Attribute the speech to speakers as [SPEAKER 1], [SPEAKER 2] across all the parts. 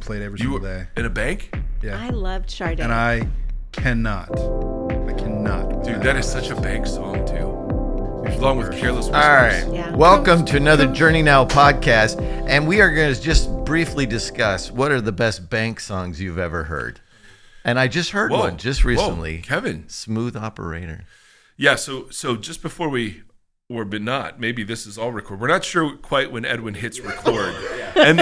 [SPEAKER 1] played every single day.
[SPEAKER 2] In a bank?
[SPEAKER 1] Yeah.
[SPEAKER 3] I loved Sade.
[SPEAKER 1] And I cannot.
[SPEAKER 2] Dude, that is such a bank song, too. Along with Careless Whispers.
[SPEAKER 4] All right.
[SPEAKER 3] Yeah.
[SPEAKER 4] Welcome to another Journey Now podcast. And we are going to just briefly discuss what are the best bank songs you've ever heard. And I just heard one just recently.
[SPEAKER 2] Kevin.
[SPEAKER 4] Smooth Operator.
[SPEAKER 2] Yeah, so just before but not, maybe this is all record. We're not sure quite when Edwin hits record. And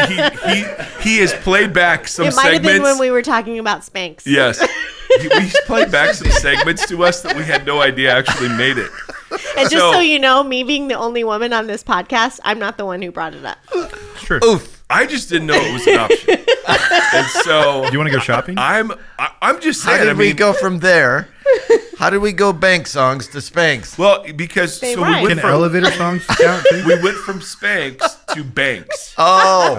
[SPEAKER 2] he has played back some segments.
[SPEAKER 3] It might have been when we were talking about Spanx.
[SPEAKER 2] Yes. He's played back some segments to us that we had no idea actually made it.
[SPEAKER 3] And just so you know, me being the only woman on this podcast, I'm not the one who brought it up.
[SPEAKER 1] Sure.
[SPEAKER 4] Oof.
[SPEAKER 2] I just didn't know it was an option. And so
[SPEAKER 1] Do you want to go shopping?
[SPEAKER 2] I'm just saying.
[SPEAKER 4] How did we go from there? How did we go bank songs to Spanx?
[SPEAKER 2] Well, because
[SPEAKER 3] They
[SPEAKER 2] so
[SPEAKER 3] rhyme.
[SPEAKER 2] we went
[SPEAKER 1] Can
[SPEAKER 2] from
[SPEAKER 1] elevator songs count too?
[SPEAKER 2] we went from Spanx to Banks.
[SPEAKER 4] Oh,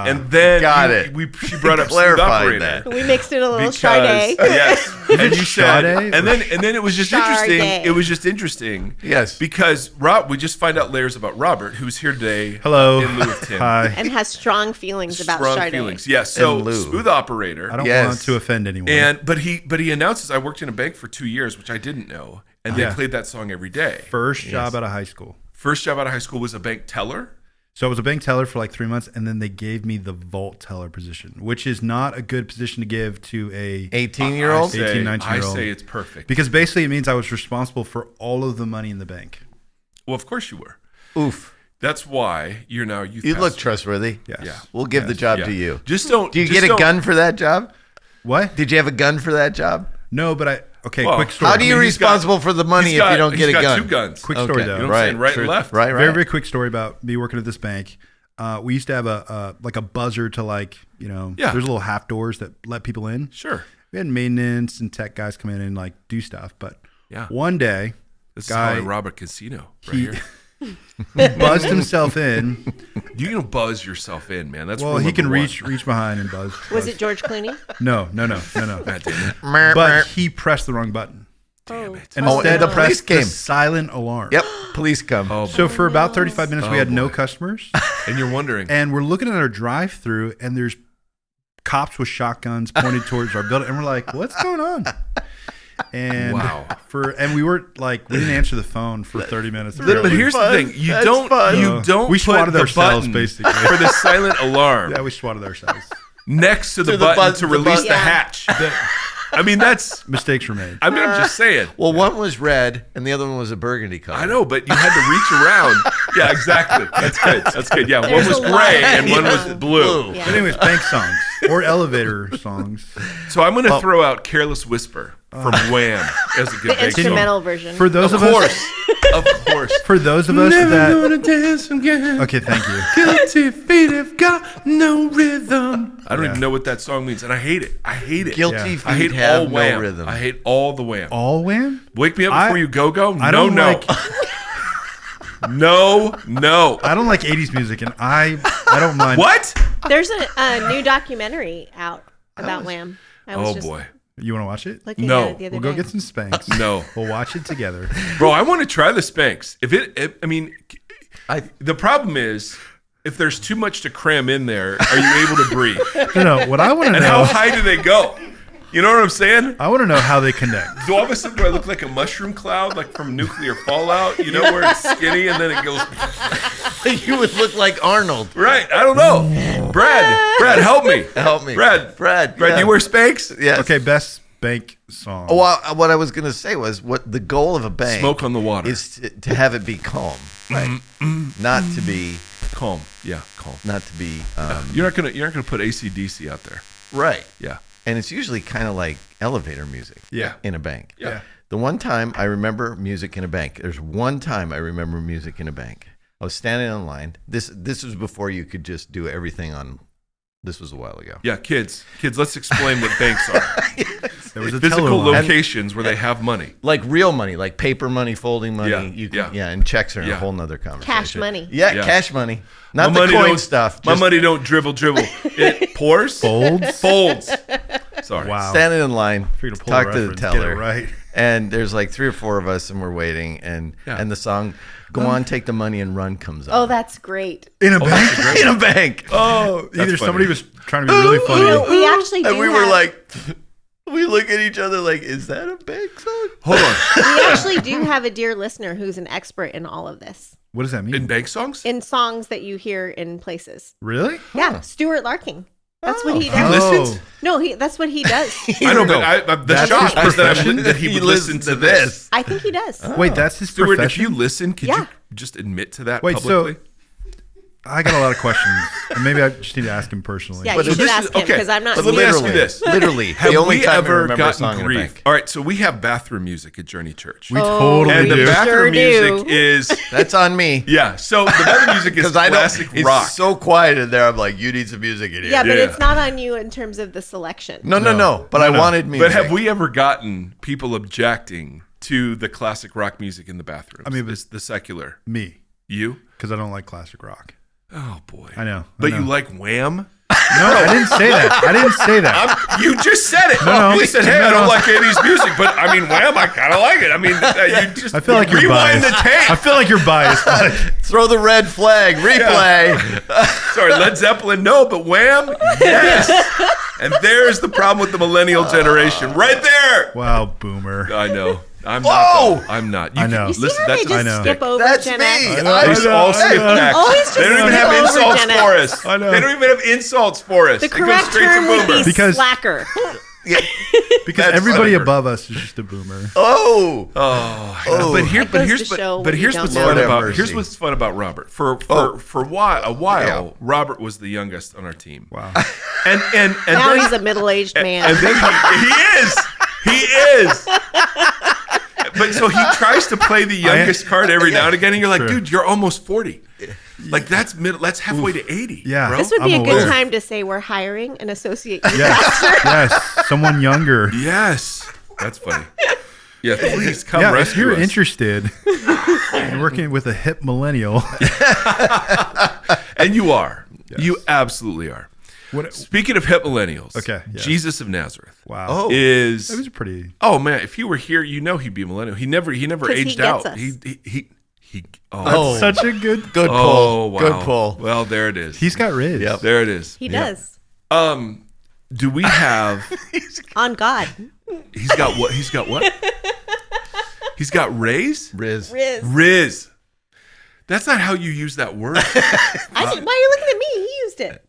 [SPEAKER 2] And then
[SPEAKER 4] Got it.
[SPEAKER 2] She brought up Smooth
[SPEAKER 4] clarified
[SPEAKER 2] Operator.
[SPEAKER 4] that.
[SPEAKER 3] We mixed in a little
[SPEAKER 2] Because
[SPEAKER 3] Sade.
[SPEAKER 2] yes, and you said,
[SPEAKER 1] Sade?
[SPEAKER 2] and then it was just interesting.
[SPEAKER 3] Sade.
[SPEAKER 2] It was just interesting.
[SPEAKER 4] Yes.
[SPEAKER 2] Because we just find out layers about Robert, who's here today.
[SPEAKER 1] Hello.
[SPEAKER 2] In lieu of Tim.
[SPEAKER 1] Hi.
[SPEAKER 3] And has strong feelings about
[SPEAKER 2] Strong
[SPEAKER 3] Sade.
[SPEAKER 2] feelings. Yes. So
[SPEAKER 4] In lieu.
[SPEAKER 2] Smooth Operator.
[SPEAKER 1] I don't
[SPEAKER 4] Yes.
[SPEAKER 1] want to offend anyone.
[SPEAKER 2] But he announces I worked in a bank for 2 years, which I didn't know, and they
[SPEAKER 1] Yeah.
[SPEAKER 2] played that song every day.
[SPEAKER 1] First job out of high school.
[SPEAKER 2] First job out of high school was a bank teller.
[SPEAKER 1] So I was a bank teller for like 3 months, and then they gave me the vault teller position, which is not a good position to give to a
[SPEAKER 4] 18-year-old?
[SPEAKER 1] 18, 19-year-old.
[SPEAKER 2] I say it's perfect.
[SPEAKER 1] Because basically it means I was responsible for all of the money in the bank.
[SPEAKER 2] Well, of course you were.
[SPEAKER 4] Oof.
[SPEAKER 2] That's why you're now a youth
[SPEAKER 4] You look
[SPEAKER 2] pastor.
[SPEAKER 4] trustworthy.
[SPEAKER 1] Yes.
[SPEAKER 2] Yeah.
[SPEAKER 4] We'll give the job
[SPEAKER 2] Yeah.
[SPEAKER 4] to you.
[SPEAKER 2] Just don't.
[SPEAKER 4] Do you
[SPEAKER 2] just
[SPEAKER 4] get a
[SPEAKER 2] don't-
[SPEAKER 4] gun for that job?
[SPEAKER 1] What?
[SPEAKER 4] Did you have a gun for that job?
[SPEAKER 1] No, but
[SPEAKER 2] Well,
[SPEAKER 1] quick story.
[SPEAKER 4] How do you
[SPEAKER 2] I mean, he's got-
[SPEAKER 4] responsible for the money
[SPEAKER 2] he's
[SPEAKER 4] if you don't get a
[SPEAKER 2] he's got
[SPEAKER 4] gun?
[SPEAKER 2] 2 guns.
[SPEAKER 1] Quick story
[SPEAKER 4] Okay.
[SPEAKER 1] though.
[SPEAKER 2] You know what I'm saying? Right and left.
[SPEAKER 4] Right.
[SPEAKER 1] Very, very quick story about me working at this bank. We used to have a buzzer to
[SPEAKER 2] Yeah.
[SPEAKER 1] there's little half doors that let people in.
[SPEAKER 2] Sure.
[SPEAKER 1] We had maintenance and tech guys come in and like do stuff. But
[SPEAKER 2] Yeah.
[SPEAKER 1] one day,
[SPEAKER 2] This
[SPEAKER 1] guy-
[SPEAKER 2] is how I rob a casino right
[SPEAKER 1] he
[SPEAKER 2] here.
[SPEAKER 1] buzzed himself in.
[SPEAKER 2] You can buzz yourself in, man. That's
[SPEAKER 1] Well,
[SPEAKER 2] rule
[SPEAKER 1] he can
[SPEAKER 2] number
[SPEAKER 1] reach behind and buzz.
[SPEAKER 3] Was it George Clooney?
[SPEAKER 1] No.
[SPEAKER 2] God damn it.
[SPEAKER 1] But he pressed the wrong button.
[SPEAKER 3] Oh.
[SPEAKER 1] And
[SPEAKER 4] Oh,
[SPEAKER 1] instead
[SPEAKER 4] and the police
[SPEAKER 1] pressed the
[SPEAKER 4] came.
[SPEAKER 1] silent alarm.
[SPEAKER 4] Yep. Police come.
[SPEAKER 2] Oh,
[SPEAKER 1] So for about 35 minutes, we
[SPEAKER 2] Oh,
[SPEAKER 1] had no
[SPEAKER 2] boy.
[SPEAKER 1] customers.
[SPEAKER 2] and you're wondering.
[SPEAKER 1] And we're looking at our drive-through, and there's cops with shotguns pointed towards our building, and we're like, "What's going on?" And
[SPEAKER 2] Wow.
[SPEAKER 1] we weren't like we didn't answer the phone for 30 minutes.
[SPEAKER 2] But here's the thing: you
[SPEAKER 4] That's
[SPEAKER 2] don't
[SPEAKER 4] fun.
[SPEAKER 1] We
[SPEAKER 2] put
[SPEAKER 1] swatted
[SPEAKER 2] the
[SPEAKER 1] ourselves,
[SPEAKER 2] button
[SPEAKER 1] basically.
[SPEAKER 2] for the silent alarm
[SPEAKER 1] Yeah, we swatted ourselves.
[SPEAKER 2] next to the
[SPEAKER 4] the
[SPEAKER 2] button
[SPEAKER 4] button-
[SPEAKER 2] to
[SPEAKER 4] the
[SPEAKER 2] release
[SPEAKER 4] button.
[SPEAKER 2] the
[SPEAKER 3] Yeah.
[SPEAKER 2] hatch. I mean, that's.
[SPEAKER 1] Mistakes were made.
[SPEAKER 2] I mean, I'm just saying.
[SPEAKER 4] Well, one was red and the other one was a burgundy color.
[SPEAKER 2] I know, but you had to reach around. Yeah, exactly. That's good. That's good. Yeah,
[SPEAKER 3] There's
[SPEAKER 2] one was
[SPEAKER 3] a lot.
[SPEAKER 2] gray and one was
[SPEAKER 4] Yeah.
[SPEAKER 2] blue.
[SPEAKER 3] Yeah.
[SPEAKER 1] But anyways, bank songs or elevator songs.
[SPEAKER 2] So I'm going to throw out "Careless Whisper" from Wham as a good
[SPEAKER 3] The
[SPEAKER 2] bank song.
[SPEAKER 3] instrumental version.
[SPEAKER 1] For those
[SPEAKER 2] Of
[SPEAKER 1] of,
[SPEAKER 2] course,
[SPEAKER 1] us,
[SPEAKER 2] of course.
[SPEAKER 1] for those of us that.
[SPEAKER 2] gonna dance again.
[SPEAKER 1] Okay, thank you.
[SPEAKER 2] Guilty feet have got no rhythm. I don't even know what that song means, and I hate it. I hate it.
[SPEAKER 4] Guilty
[SPEAKER 1] Yeah.
[SPEAKER 4] feet
[SPEAKER 2] I hate
[SPEAKER 4] have
[SPEAKER 2] all
[SPEAKER 4] no
[SPEAKER 2] Wham.
[SPEAKER 4] rhythm.
[SPEAKER 2] I hate all the Wham.
[SPEAKER 1] All Wham?
[SPEAKER 2] Wake me up
[SPEAKER 1] I-
[SPEAKER 2] before you go.
[SPEAKER 1] I
[SPEAKER 2] No,
[SPEAKER 1] don't
[SPEAKER 2] no,
[SPEAKER 1] like.
[SPEAKER 2] no.
[SPEAKER 1] I don't like 80s music, and I don't mind.
[SPEAKER 2] What?
[SPEAKER 3] There's a new documentary out about Wham. I was
[SPEAKER 2] Oh
[SPEAKER 3] just
[SPEAKER 2] boy,
[SPEAKER 1] You want to watch it?
[SPEAKER 3] looking
[SPEAKER 2] No.
[SPEAKER 3] at it the other
[SPEAKER 1] We'll go
[SPEAKER 3] day.
[SPEAKER 1] get some Spanx.
[SPEAKER 2] no,
[SPEAKER 1] We'll watch it together.
[SPEAKER 2] bro. I want to try the Spanx. I mean,
[SPEAKER 4] I-
[SPEAKER 2] the problem is if there's too much to cram in there, are you able to breathe?
[SPEAKER 1] No, what I want to
[SPEAKER 2] And how
[SPEAKER 1] know.
[SPEAKER 2] high do they go? You know what I'm saying?
[SPEAKER 1] I want to know how they connect.
[SPEAKER 2] Do all of a sudden do I look like a mushroom cloud, like from nuclear fallout? You know, where it's skinny and then it goes.
[SPEAKER 4] You would look like Arnold.
[SPEAKER 2] Right? I don't know. Brad, help me.
[SPEAKER 4] Help me.
[SPEAKER 2] Brad,
[SPEAKER 4] Brad,
[SPEAKER 2] do
[SPEAKER 4] yeah.
[SPEAKER 2] you wear Spanx?
[SPEAKER 4] Yes.
[SPEAKER 1] Okay, best bank song.
[SPEAKER 4] Well, what I was going to say was what the goal of a bank
[SPEAKER 2] Smoke on the water.
[SPEAKER 4] is to have it be calm. Right. Not to be
[SPEAKER 2] Calm. Yeah, calm.
[SPEAKER 4] not to be
[SPEAKER 2] You're not gonna put AC/DC out there.
[SPEAKER 4] right.
[SPEAKER 2] Yeah.
[SPEAKER 4] And it's usually kind of like elevator music.
[SPEAKER 1] Yeah.
[SPEAKER 4] In a bank.
[SPEAKER 2] Yeah.
[SPEAKER 4] The one time I remember music in a bank. There's one time I remember music in a bank. I was standing in line. This was before you could just do everything on. This was a while ago.
[SPEAKER 2] Yeah, kids, let's explain what banks are.
[SPEAKER 1] There was a
[SPEAKER 2] Physical
[SPEAKER 1] teller line.
[SPEAKER 2] locations where they have money.
[SPEAKER 4] Like real money, like paper money, folding money.
[SPEAKER 2] Yeah,
[SPEAKER 4] You
[SPEAKER 2] yeah.
[SPEAKER 4] can, and checks are
[SPEAKER 2] Yeah.
[SPEAKER 4] a whole nother conversation.
[SPEAKER 3] Cash money.
[SPEAKER 4] Yeah,
[SPEAKER 2] Yeah.
[SPEAKER 4] cash money. Not
[SPEAKER 2] My
[SPEAKER 4] the
[SPEAKER 2] money
[SPEAKER 4] coin
[SPEAKER 2] don't-
[SPEAKER 4] stuff.
[SPEAKER 2] My
[SPEAKER 4] just
[SPEAKER 2] money don't dribble. It pours.
[SPEAKER 1] Folds.
[SPEAKER 2] Folds. Sorry.
[SPEAKER 1] Wow.
[SPEAKER 4] standing in line,
[SPEAKER 1] For you to pull
[SPEAKER 4] talk
[SPEAKER 1] a
[SPEAKER 4] to the
[SPEAKER 1] reference, get
[SPEAKER 4] teller.
[SPEAKER 1] it right.
[SPEAKER 4] And there's like 3 or 4 of us, and we're waiting, and the song "Go On, Take the Money and Run" comes on.
[SPEAKER 3] Oh, that's great.
[SPEAKER 1] In a bank.
[SPEAKER 4] In a bank.
[SPEAKER 1] Oh, either
[SPEAKER 2] funny.
[SPEAKER 1] somebody was trying to be really funny.
[SPEAKER 3] You know, we actually do
[SPEAKER 4] And we
[SPEAKER 3] have,
[SPEAKER 4] were like, we look at each other like, is that a bank song?
[SPEAKER 2] Hold on.
[SPEAKER 3] we actually do have a dear listener who's an expert in all of this.
[SPEAKER 1] What does that mean?
[SPEAKER 2] In bank songs?
[SPEAKER 3] In songs that you hear in places.
[SPEAKER 1] Really?
[SPEAKER 3] Yeah, Stuart Larking. That's what he
[SPEAKER 2] He
[SPEAKER 3] does.
[SPEAKER 2] listens?
[SPEAKER 3] No, that's what he does.
[SPEAKER 2] I know, but the
[SPEAKER 1] That's
[SPEAKER 2] shock
[SPEAKER 1] his
[SPEAKER 2] was
[SPEAKER 1] profession?
[SPEAKER 2] that he would listen to this.
[SPEAKER 3] I think he does.
[SPEAKER 1] Wait, that's his
[SPEAKER 2] Stuart, if
[SPEAKER 1] profession?
[SPEAKER 2] you listen, could
[SPEAKER 3] Yeah.
[SPEAKER 2] you just admit to that
[SPEAKER 1] Wait,
[SPEAKER 2] publicly?
[SPEAKER 1] so I got a lot of questions. And maybe I just need to ask him personally.
[SPEAKER 3] Yeah,
[SPEAKER 4] But
[SPEAKER 3] you should
[SPEAKER 2] this
[SPEAKER 3] ask
[SPEAKER 2] is-
[SPEAKER 3] him
[SPEAKER 2] okay,
[SPEAKER 3] because I'm not.
[SPEAKER 2] but let me ask you
[SPEAKER 4] Literally,
[SPEAKER 2] this.
[SPEAKER 4] literally,
[SPEAKER 2] Have
[SPEAKER 4] the only
[SPEAKER 2] we
[SPEAKER 4] time I
[SPEAKER 2] ever
[SPEAKER 4] remember a song
[SPEAKER 2] gotten
[SPEAKER 4] in a
[SPEAKER 2] grief?
[SPEAKER 4] bank.
[SPEAKER 2] All right, so we have bathroom music at Journey Church.
[SPEAKER 1] We totally
[SPEAKER 2] and the
[SPEAKER 1] do.
[SPEAKER 2] bathroom
[SPEAKER 3] Sure
[SPEAKER 2] music
[SPEAKER 3] do.
[SPEAKER 2] is,
[SPEAKER 4] That's on me.
[SPEAKER 2] yeah, so the bathroom music is
[SPEAKER 4] Because I don't.
[SPEAKER 2] classic
[SPEAKER 4] It's
[SPEAKER 2] rock.
[SPEAKER 4] so quiet in there. I'm like, you need some music in here.
[SPEAKER 3] Yeah, but
[SPEAKER 2] Yeah.
[SPEAKER 3] it's not on you in terms of the selection.
[SPEAKER 4] No. But I wanted music.
[SPEAKER 2] But have we ever gotten people objecting to the classic rock music in the bathroom?
[SPEAKER 1] I mean,
[SPEAKER 2] this, the secular.
[SPEAKER 1] Me,
[SPEAKER 2] You?
[SPEAKER 1] because I don't like classic rock.
[SPEAKER 2] Oh, boy.
[SPEAKER 1] I know.
[SPEAKER 2] But
[SPEAKER 1] I
[SPEAKER 2] you
[SPEAKER 1] know.
[SPEAKER 2] like Wham?
[SPEAKER 1] No, I didn't say that. I didn't say that.
[SPEAKER 2] You just said it.
[SPEAKER 1] No.
[SPEAKER 2] You said, hey, I
[SPEAKER 1] No.
[SPEAKER 2] don't like 80s music, but I mean, Wham, I kind of like it. I mean, you just
[SPEAKER 1] I feel like you're
[SPEAKER 2] rewind
[SPEAKER 1] biased.
[SPEAKER 2] the tape.
[SPEAKER 1] I feel like you're biased.
[SPEAKER 4] Throw the red flag. Replay.
[SPEAKER 2] Sorry, Led Zeppelin, no, but Wham, yes. And there's the problem with the millennial generation, right there.
[SPEAKER 1] Wow, boomer.
[SPEAKER 2] I know. I'm
[SPEAKER 4] Whoa!
[SPEAKER 2] not. Though. I'm not.
[SPEAKER 1] I know.
[SPEAKER 3] You see
[SPEAKER 2] Listen,
[SPEAKER 3] how
[SPEAKER 2] that
[SPEAKER 3] they
[SPEAKER 2] just
[SPEAKER 1] I know.
[SPEAKER 3] just skip over
[SPEAKER 4] That's
[SPEAKER 3] Gen
[SPEAKER 4] me.
[SPEAKER 3] X?
[SPEAKER 2] They just all skip back.
[SPEAKER 3] Always just
[SPEAKER 2] They don't even
[SPEAKER 3] skip
[SPEAKER 2] have
[SPEAKER 3] over
[SPEAKER 2] insults
[SPEAKER 3] Gen
[SPEAKER 2] for
[SPEAKER 3] X.
[SPEAKER 2] us.
[SPEAKER 1] I know.
[SPEAKER 2] They don't even have insults for us.
[SPEAKER 3] The
[SPEAKER 2] It goes
[SPEAKER 3] correct
[SPEAKER 2] straight
[SPEAKER 3] term
[SPEAKER 2] to
[SPEAKER 3] would
[SPEAKER 2] boomer.
[SPEAKER 3] be
[SPEAKER 1] Because-
[SPEAKER 3] slacker.
[SPEAKER 1] Because
[SPEAKER 2] That's
[SPEAKER 1] everybody
[SPEAKER 2] funny.
[SPEAKER 1] above us is just a boomer.
[SPEAKER 4] Oh.
[SPEAKER 2] Oh, but
[SPEAKER 3] That goes to show what you
[SPEAKER 2] here's
[SPEAKER 3] don't
[SPEAKER 2] what's
[SPEAKER 3] know.
[SPEAKER 2] fun
[SPEAKER 4] Lord have
[SPEAKER 2] about
[SPEAKER 4] mercy.
[SPEAKER 2] here's what's fun about Robert. For a while,
[SPEAKER 4] Yeah.
[SPEAKER 2] Robert was the youngest on our team.
[SPEAKER 1] Wow.
[SPEAKER 2] And
[SPEAKER 3] Now
[SPEAKER 2] then,
[SPEAKER 3] he's a middle-aged man.
[SPEAKER 2] and then he is. But so he tries to play the youngest card every now and again, and you're like,
[SPEAKER 1] Sure.
[SPEAKER 2] dude, you're almost 40. Like that's halfway to 80.
[SPEAKER 1] Yeah.
[SPEAKER 2] bro.
[SPEAKER 3] This would be
[SPEAKER 1] I'm
[SPEAKER 3] a good
[SPEAKER 1] aware.
[SPEAKER 3] time to say we're hiring an associate youth
[SPEAKER 1] Yes.
[SPEAKER 3] pastor.
[SPEAKER 1] Yes. Someone younger.
[SPEAKER 2] Yes, that's funny. Yeah, please come
[SPEAKER 1] Yeah, if
[SPEAKER 2] rescue
[SPEAKER 1] you're
[SPEAKER 2] us.
[SPEAKER 1] interested in working with a hip millennial,
[SPEAKER 2] And you are. You absolutely are.
[SPEAKER 1] what?
[SPEAKER 2] Speaking of hip millennials,
[SPEAKER 1] Okay, yes.
[SPEAKER 2] Jesus of Nazareth
[SPEAKER 1] Wow.
[SPEAKER 4] Oh.
[SPEAKER 2] is.
[SPEAKER 1] That was pretty.
[SPEAKER 2] Oh man, if he were here, you know he'd be a millennial. He never
[SPEAKER 3] 'Cause he
[SPEAKER 2] aged
[SPEAKER 3] gets
[SPEAKER 2] out.
[SPEAKER 3] us.
[SPEAKER 2] He
[SPEAKER 4] Oh.
[SPEAKER 1] Such a good.
[SPEAKER 4] Good pull.
[SPEAKER 2] Oh wow.
[SPEAKER 4] Good pull.
[SPEAKER 2] Well, there it is.
[SPEAKER 1] He's got Riz.
[SPEAKER 4] Yep.
[SPEAKER 2] There it is.
[SPEAKER 3] He does.
[SPEAKER 2] Do we have?
[SPEAKER 3] On God.
[SPEAKER 2] He's got what? He's got what? He's got Riz.
[SPEAKER 4] Riz.
[SPEAKER 2] Riz. That's not how you use that word.
[SPEAKER 3] Why are you looking at me? He used it.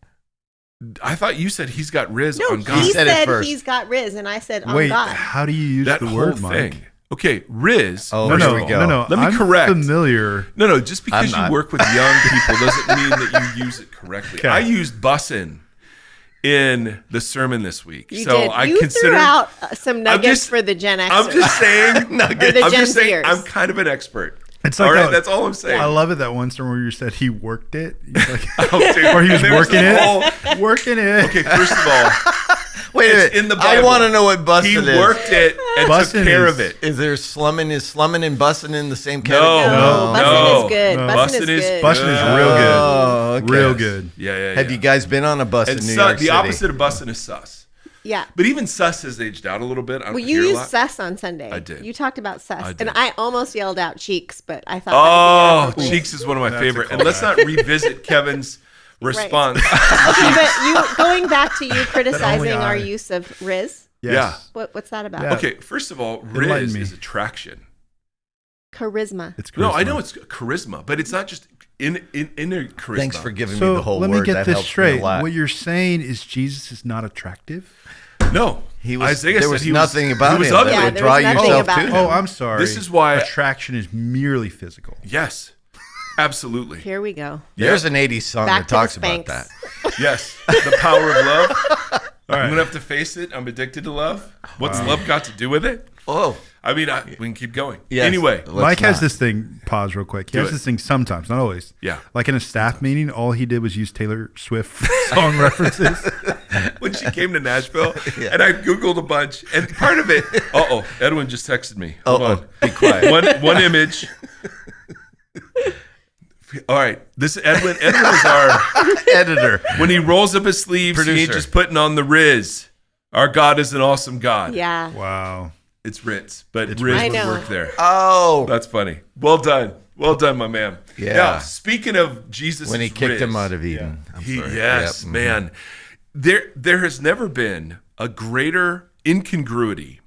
[SPEAKER 2] I thought you said he's got Riz
[SPEAKER 3] No,
[SPEAKER 2] on God.
[SPEAKER 3] he
[SPEAKER 4] said it
[SPEAKER 3] said
[SPEAKER 4] first.
[SPEAKER 3] he's got Riz, and I said on
[SPEAKER 1] Wait,
[SPEAKER 3] God.
[SPEAKER 1] how do you use
[SPEAKER 2] that
[SPEAKER 1] the
[SPEAKER 2] whole
[SPEAKER 1] word, Mike?
[SPEAKER 2] thing. Okay, Riz.
[SPEAKER 4] Oh,
[SPEAKER 1] No,
[SPEAKER 4] here
[SPEAKER 1] no,
[SPEAKER 4] we go.
[SPEAKER 1] no.
[SPEAKER 2] Let me
[SPEAKER 1] I'm
[SPEAKER 2] correct.
[SPEAKER 1] Familiar.
[SPEAKER 2] No, just because
[SPEAKER 4] I'm
[SPEAKER 2] you
[SPEAKER 4] not.
[SPEAKER 2] work with young people doesn't mean that you use it correctly.
[SPEAKER 1] Okay.
[SPEAKER 2] I used bussin' in the sermon this week.
[SPEAKER 3] You
[SPEAKER 2] so
[SPEAKER 3] did.
[SPEAKER 2] I
[SPEAKER 3] You
[SPEAKER 2] consider
[SPEAKER 3] threw out some nuggets
[SPEAKER 2] just-
[SPEAKER 3] for the Gen Xers.
[SPEAKER 2] I'm just saying
[SPEAKER 3] Or the
[SPEAKER 2] I'm
[SPEAKER 3] Gen
[SPEAKER 2] just saying
[SPEAKER 3] Zers.
[SPEAKER 2] I'm kind of an expert.
[SPEAKER 1] It's like
[SPEAKER 2] all right,
[SPEAKER 1] that-
[SPEAKER 2] that's all I'm saying.
[SPEAKER 1] I love it that one story where you said he worked it. He's like,
[SPEAKER 2] Oh, dude.
[SPEAKER 1] or he was
[SPEAKER 2] And there's
[SPEAKER 1] working
[SPEAKER 2] the
[SPEAKER 1] it.
[SPEAKER 2] whole-
[SPEAKER 1] Working it.
[SPEAKER 2] Okay, first of all,
[SPEAKER 4] Wait a
[SPEAKER 2] It's
[SPEAKER 4] minute.
[SPEAKER 2] in the
[SPEAKER 4] I
[SPEAKER 2] Bible.
[SPEAKER 4] want to know what bussin'
[SPEAKER 2] he
[SPEAKER 4] is.
[SPEAKER 2] worked it and
[SPEAKER 1] Bussin'
[SPEAKER 2] took care
[SPEAKER 1] is-
[SPEAKER 2] of it.
[SPEAKER 4] Is there slumming? Is slumming and bussin' in the same
[SPEAKER 2] No,
[SPEAKER 4] category?
[SPEAKER 3] No, bussin'
[SPEAKER 2] no.
[SPEAKER 3] is good.
[SPEAKER 1] No.
[SPEAKER 3] Bussin'
[SPEAKER 2] Bussin'
[SPEAKER 3] is
[SPEAKER 2] is
[SPEAKER 3] good.
[SPEAKER 1] Bussin' is real good.
[SPEAKER 4] Oh, okay.
[SPEAKER 1] Real good.
[SPEAKER 2] Yeah.
[SPEAKER 4] Have you guys been on a bus
[SPEAKER 2] And
[SPEAKER 4] in New
[SPEAKER 2] su-
[SPEAKER 4] York
[SPEAKER 2] the
[SPEAKER 4] City?
[SPEAKER 2] opposite of bussin' is sus.
[SPEAKER 3] Yeah.
[SPEAKER 2] But even sus has aged out a little bit. I don't
[SPEAKER 3] Well, you
[SPEAKER 2] hear a
[SPEAKER 3] used
[SPEAKER 2] lot.
[SPEAKER 3] sus on Sunday.
[SPEAKER 2] I did.
[SPEAKER 3] You talked about sus.
[SPEAKER 2] I did.
[SPEAKER 3] And I almost yelled out cheeks, but I thought
[SPEAKER 2] Oh,
[SPEAKER 3] that would be inappropriate.
[SPEAKER 2] Cheeks is one of my
[SPEAKER 1] That's a
[SPEAKER 2] favorite. And
[SPEAKER 1] cool
[SPEAKER 2] let's not revisit Kevin's response.
[SPEAKER 3] Okay, but you going back to you criticizing
[SPEAKER 1] I-
[SPEAKER 3] our use of Riz.
[SPEAKER 1] Yes.
[SPEAKER 3] What's that about?
[SPEAKER 1] Yeah.
[SPEAKER 2] Okay, first of all,
[SPEAKER 1] Enlighten
[SPEAKER 2] Riz
[SPEAKER 1] me.
[SPEAKER 2] is attraction.
[SPEAKER 3] Charisma.
[SPEAKER 1] It's
[SPEAKER 2] No, I
[SPEAKER 1] charisma.
[SPEAKER 2] know it's charisma, but it's not just in a charisma.
[SPEAKER 4] Thanks for giving me
[SPEAKER 1] So
[SPEAKER 4] the whole
[SPEAKER 1] let
[SPEAKER 4] word.
[SPEAKER 1] me get
[SPEAKER 4] that
[SPEAKER 1] this
[SPEAKER 4] helps me
[SPEAKER 1] straight.
[SPEAKER 4] a lot.
[SPEAKER 1] What you're saying is Jesus is not attractive.
[SPEAKER 2] No,
[SPEAKER 4] He was.
[SPEAKER 2] Isaiah
[SPEAKER 4] there
[SPEAKER 2] said
[SPEAKER 4] was
[SPEAKER 2] he
[SPEAKER 4] nothing
[SPEAKER 2] was,
[SPEAKER 4] about
[SPEAKER 2] he was
[SPEAKER 4] him
[SPEAKER 2] ugly.
[SPEAKER 4] that
[SPEAKER 3] Yeah,
[SPEAKER 4] would
[SPEAKER 3] there
[SPEAKER 4] draw
[SPEAKER 3] was nothing
[SPEAKER 4] yourself
[SPEAKER 3] about
[SPEAKER 4] to
[SPEAKER 3] him.
[SPEAKER 4] him.
[SPEAKER 1] Oh, I'm sorry.
[SPEAKER 2] This is why.
[SPEAKER 1] attraction is merely physical.
[SPEAKER 2] Yes, absolutely.
[SPEAKER 3] Here we go.
[SPEAKER 4] There's an '80s song
[SPEAKER 3] Back
[SPEAKER 4] that
[SPEAKER 3] to
[SPEAKER 4] talks
[SPEAKER 3] the
[SPEAKER 4] about
[SPEAKER 3] Spanx.
[SPEAKER 4] that.
[SPEAKER 2] Yes, the power of love.
[SPEAKER 1] All
[SPEAKER 2] I'm
[SPEAKER 1] right.
[SPEAKER 2] gonna have to face it. I'm addicted to love. What's love got to do with it?
[SPEAKER 4] Oh,
[SPEAKER 2] I mean, we can keep going.
[SPEAKER 4] yes.
[SPEAKER 2] Anyway,
[SPEAKER 4] Let's
[SPEAKER 1] Mike has
[SPEAKER 4] not.
[SPEAKER 1] this thing. Pause real quick. He
[SPEAKER 2] Do
[SPEAKER 1] has
[SPEAKER 2] it.
[SPEAKER 1] this thing sometimes, not always.
[SPEAKER 2] Yeah.
[SPEAKER 1] Like in a staff meeting, all he did was use Taylor Swift song references.
[SPEAKER 2] when she came to Nashville, and I Googled a bunch, and part of it. Edwin just texted me. Hold on.
[SPEAKER 4] Be quiet.
[SPEAKER 2] One image. All right, this Edwin is our
[SPEAKER 4] Editor.
[SPEAKER 2] when he rolls up his sleeves, he ain't
[SPEAKER 4] Producer.
[SPEAKER 2] just putting on the Riz. Our God is an awesome God.
[SPEAKER 3] Yeah.
[SPEAKER 1] Wow.
[SPEAKER 2] It's Ritz, but
[SPEAKER 1] It's
[SPEAKER 2] Riz
[SPEAKER 3] I
[SPEAKER 2] would
[SPEAKER 3] know.
[SPEAKER 2] work there.
[SPEAKER 4] Oh,
[SPEAKER 2] That's funny. Well done, my man.
[SPEAKER 4] Yeah.
[SPEAKER 2] Now, speaking of Jesus,
[SPEAKER 4] when he kicked him out of Eden. I'm sorry.
[SPEAKER 2] Yes,
[SPEAKER 4] Yep.
[SPEAKER 2] man. There has never been a greater incongruity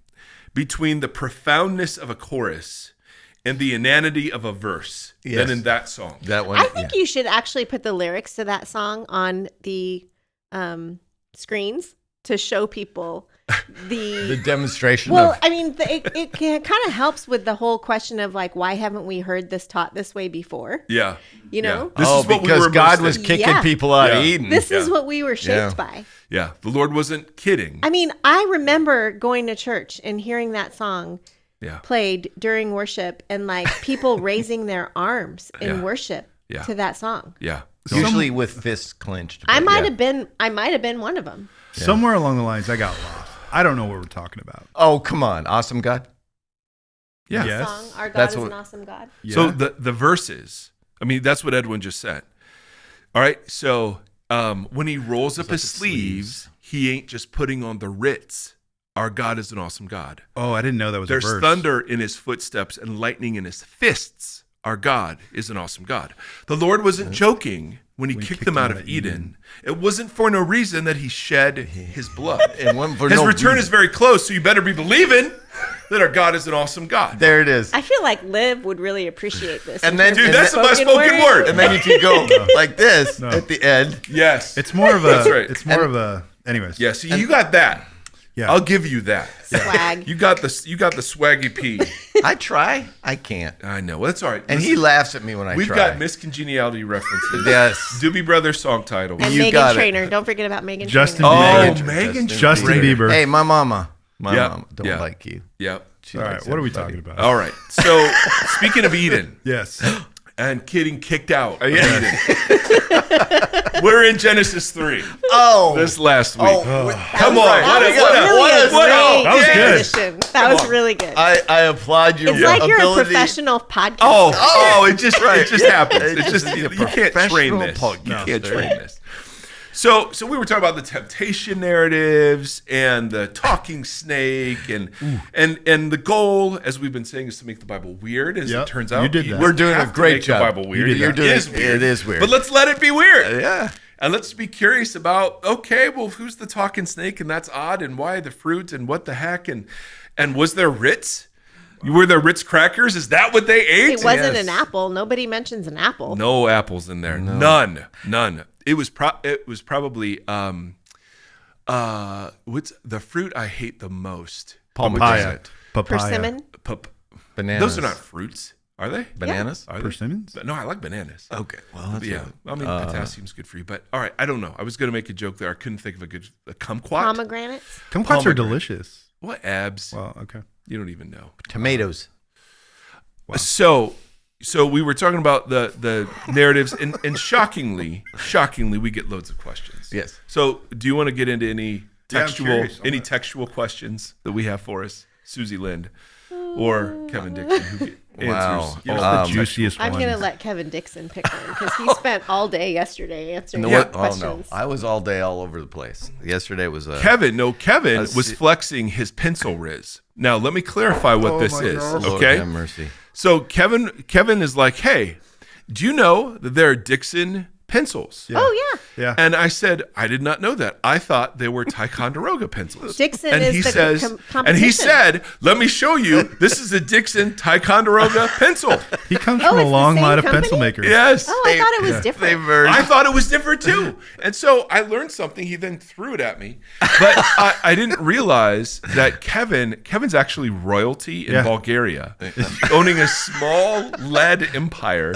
[SPEAKER 2] between the profoundness of a chorus and the inanity of a verse
[SPEAKER 4] Yes.
[SPEAKER 2] than in that song.
[SPEAKER 4] That one.
[SPEAKER 3] I think you should actually put the lyrics to that song on the screens to show people
[SPEAKER 4] the demonstration
[SPEAKER 3] Well,
[SPEAKER 4] of
[SPEAKER 3] I mean, it kind of helps with the whole question of like, why haven't we heard this taught this way before?
[SPEAKER 2] Yeah.
[SPEAKER 3] You know?
[SPEAKER 2] This is what we
[SPEAKER 4] because
[SPEAKER 2] were
[SPEAKER 4] God
[SPEAKER 2] immersed
[SPEAKER 4] was
[SPEAKER 2] in.
[SPEAKER 4] kicking
[SPEAKER 3] Yeah.
[SPEAKER 4] people out
[SPEAKER 2] Yeah.
[SPEAKER 4] of Eden.
[SPEAKER 3] This is
[SPEAKER 2] Yeah.
[SPEAKER 3] what we were shaped
[SPEAKER 4] Yeah.
[SPEAKER 3] by.
[SPEAKER 2] Yeah. The Lord wasn't kidding.
[SPEAKER 3] I mean, I remember going to church and hearing that song
[SPEAKER 2] Yeah.
[SPEAKER 3] played during worship and like people raising their arms in
[SPEAKER 2] Yeah.
[SPEAKER 3] worship
[SPEAKER 2] Yeah.
[SPEAKER 3] to that song.
[SPEAKER 2] Yeah.
[SPEAKER 4] Usually with fists clenched.
[SPEAKER 3] I
[SPEAKER 4] but
[SPEAKER 3] might
[SPEAKER 4] yeah.
[SPEAKER 3] have been one of them.
[SPEAKER 1] Somewhere along the lines, I got lost. I don't know what we're talking about.
[SPEAKER 4] Oh, come on. Awesome God.
[SPEAKER 2] Yeah.
[SPEAKER 1] Yes.
[SPEAKER 3] Song, Our God
[SPEAKER 4] That's
[SPEAKER 3] is
[SPEAKER 4] what-
[SPEAKER 3] an awesome God.
[SPEAKER 1] Yeah.
[SPEAKER 2] So the verses, I mean, that's what Edwin just said. All right. So when he rolls up
[SPEAKER 4] like
[SPEAKER 2] his
[SPEAKER 4] the
[SPEAKER 2] sleeves, he ain't just putting on the Ritz. Our God is an awesome God.
[SPEAKER 1] oh, I didn't know that was
[SPEAKER 2] There's
[SPEAKER 1] a verse.
[SPEAKER 2] thunder in his footsteps and lightning in his fists. Our God is an awesome God. The Lord wasn't joking when he kicked them out of Eden. It wasn't for no reason that he shed his blood.
[SPEAKER 4] And one for
[SPEAKER 2] His
[SPEAKER 4] no
[SPEAKER 2] return
[SPEAKER 4] reason.
[SPEAKER 2] is very close, so you better be believing that our God is an awesome God.
[SPEAKER 4] There it is.
[SPEAKER 3] I feel like Liv would really appreciate this.
[SPEAKER 4] And
[SPEAKER 3] in
[SPEAKER 4] then-
[SPEAKER 3] terms
[SPEAKER 2] Dude,
[SPEAKER 3] of
[SPEAKER 2] that's my spoken word.
[SPEAKER 4] And then you can go like this
[SPEAKER 1] No.
[SPEAKER 4] at the end.
[SPEAKER 2] Yes.
[SPEAKER 1] It's more of a.
[SPEAKER 2] That's right.
[SPEAKER 1] It's more of a. Anyways.
[SPEAKER 2] Yeah, so you got that.
[SPEAKER 1] Yeah.
[SPEAKER 2] I'll give you that.
[SPEAKER 3] Swag.
[SPEAKER 2] You got the swaggy P.
[SPEAKER 4] I try. I can't.
[SPEAKER 2] I know. Well, that's all right.
[SPEAKER 4] And he
[SPEAKER 2] Listen,
[SPEAKER 4] laughs at me when I
[SPEAKER 2] we've
[SPEAKER 4] try.
[SPEAKER 2] got miscongeniality references.
[SPEAKER 4] Yes.
[SPEAKER 2] Doobie Brothers song title.
[SPEAKER 3] And
[SPEAKER 4] You
[SPEAKER 3] Megan
[SPEAKER 4] got it.
[SPEAKER 3] Trainor. Don't forget about Megan
[SPEAKER 1] Justin
[SPEAKER 3] Trainor.
[SPEAKER 2] Oh,
[SPEAKER 1] Bieber.
[SPEAKER 2] Megan
[SPEAKER 1] Justin
[SPEAKER 2] Trainor.
[SPEAKER 1] Bieber.
[SPEAKER 4] Hey, my mama. My
[SPEAKER 2] Yeah,
[SPEAKER 4] mama don't
[SPEAKER 2] yeah.
[SPEAKER 4] like you.
[SPEAKER 2] Yep.
[SPEAKER 4] She
[SPEAKER 1] All right.
[SPEAKER 4] likes
[SPEAKER 1] What are we
[SPEAKER 4] everybody.
[SPEAKER 1] talking about?
[SPEAKER 2] All right. So speaking of Eden
[SPEAKER 1] Yes.
[SPEAKER 2] and getting kicked out of
[SPEAKER 4] yeah.
[SPEAKER 2] Eden, we're in Genesis 3
[SPEAKER 4] Oh.
[SPEAKER 2] this last week. Come on.
[SPEAKER 3] That was
[SPEAKER 2] What a-
[SPEAKER 3] really
[SPEAKER 2] what a-
[SPEAKER 3] a
[SPEAKER 2] what a-
[SPEAKER 3] great
[SPEAKER 1] That was good.
[SPEAKER 3] transition. That was really good.
[SPEAKER 4] I applaud your
[SPEAKER 3] It's like you're a
[SPEAKER 4] ability.
[SPEAKER 3] professional podcaster.
[SPEAKER 2] Oh, it just happens.
[SPEAKER 4] It
[SPEAKER 2] It just
[SPEAKER 4] just-
[SPEAKER 2] you
[SPEAKER 4] a
[SPEAKER 2] can't train
[SPEAKER 4] professional
[SPEAKER 2] this. You can't
[SPEAKER 4] podcaster.
[SPEAKER 2] train this. So we were talking about the temptation narratives and the talking snake and the goal, as we've been saying, is to make the Bible weird. As
[SPEAKER 1] Yep,
[SPEAKER 2] it turns
[SPEAKER 1] you
[SPEAKER 2] out,
[SPEAKER 1] did that.
[SPEAKER 4] We're doing
[SPEAKER 2] have
[SPEAKER 4] a
[SPEAKER 2] to
[SPEAKER 4] great
[SPEAKER 2] make
[SPEAKER 4] job.
[SPEAKER 2] The Bible weird.
[SPEAKER 1] You did
[SPEAKER 2] It
[SPEAKER 1] that.
[SPEAKER 2] is weird.
[SPEAKER 4] It is weird.
[SPEAKER 2] But let's let it be weird.
[SPEAKER 4] Yeah.
[SPEAKER 2] And let's be curious about, okay, well, who's the talking snake? And that's odd. And why the fruit? And what the heck? And was there Ritz? Were there Ritz crackers? Is that what they ate?
[SPEAKER 3] It wasn't
[SPEAKER 4] Yes.
[SPEAKER 3] an apple. Nobody mentions an apple.
[SPEAKER 2] No apples in there. None. It was probably what's the fruit I hate the most?
[SPEAKER 1] Papaya. Papaya.
[SPEAKER 3] Persimmon.
[SPEAKER 4] Bananas.
[SPEAKER 2] Those are not fruits, are they?
[SPEAKER 4] Bananas?
[SPEAKER 2] Are they?
[SPEAKER 1] Persimmons?
[SPEAKER 2] No, I like bananas.
[SPEAKER 4] Okay. Well, that's
[SPEAKER 2] Yeah,
[SPEAKER 4] what-
[SPEAKER 2] I mean potassium's good for you, but all right, I don't know. I was gonna make a joke there. I couldn't think of a kumquat.
[SPEAKER 3] Pomegranates.
[SPEAKER 1] Kumquats are
[SPEAKER 2] Pomegranate.
[SPEAKER 1] delicious.
[SPEAKER 2] What abs?
[SPEAKER 1] Well, okay.
[SPEAKER 2] You don't even know.
[SPEAKER 4] Tomatoes.
[SPEAKER 2] So we were talking about the narratives, and shockingly, we get loads of questions.
[SPEAKER 4] Yes.
[SPEAKER 2] So do you want to get into any
[SPEAKER 1] Yeah, I'm
[SPEAKER 2] textual
[SPEAKER 1] curious.
[SPEAKER 2] textual questions that we have for us, Suzie Lind or Kevin Dixon? Who
[SPEAKER 4] Wow.
[SPEAKER 2] answers?
[SPEAKER 1] What's
[SPEAKER 2] all
[SPEAKER 1] the
[SPEAKER 2] the
[SPEAKER 1] juiciest
[SPEAKER 3] I'm
[SPEAKER 1] one?
[SPEAKER 3] going to let Kevin Dixon pick one because he spent all day yesterday answering
[SPEAKER 4] No,
[SPEAKER 3] your
[SPEAKER 4] what? Oh, no.
[SPEAKER 3] questions.
[SPEAKER 4] I was all day all over the place. Yesterday was a.
[SPEAKER 2] Kevin
[SPEAKER 4] Let's
[SPEAKER 2] was
[SPEAKER 4] see.
[SPEAKER 2] flexing his pencil riz. Now let me clarify what
[SPEAKER 1] Oh
[SPEAKER 2] this
[SPEAKER 1] my
[SPEAKER 2] is.
[SPEAKER 1] gosh.
[SPEAKER 4] Lord
[SPEAKER 2] Okay.
[SPEAKER 4] have mercy.
[SPEAKER 2] So Kevin is like, hey, do you know that there are Dixon pencils?
[SPEAKER 1] Yeah.
[SPEAKER 3] Oh, yeah.
[SPEAKER 1] Yeah.
[SPEAKER 2] And I said, I did not know that. I thought they were Ticonderoga pencils.
[SPEAKER 3] Dixon
[SPEAKER 2] and
[SPEAKER 3] is
[SPEAKER 2] he
[SPEAKER 3] the
[SPEAKER 2] says,
[SPEAKER 3] competition.
[SPEAKER 2] and he said, let me show you. This is a Dixon Ticonderoga pencil.
[SPEAKER 1] He comes
[SPEAKER 3] Oh,
[SPEAKER 1] from
[SPEAKER 3] it's
[SPEAKER 1] a
[SPEAKER 3] the
[SPEAKER 1] long
[SPEAKER 3] same
[SPEAKER 1] line of
[SPEAKER 3] company?
[SPEAKER 1] pencil makers.
[SPEAKER 2] Yes.
[SPEAKER 3] Oh, I thought it was different.
[SPEAKER 2] I thought it was different too. And so I learned something. He then threw it at me. But I didn't realize that Kevin's actually royalty in
[SPEAKER 1] Yeah.
[SPEAKER 2] Bulgaria, owning a small lead empire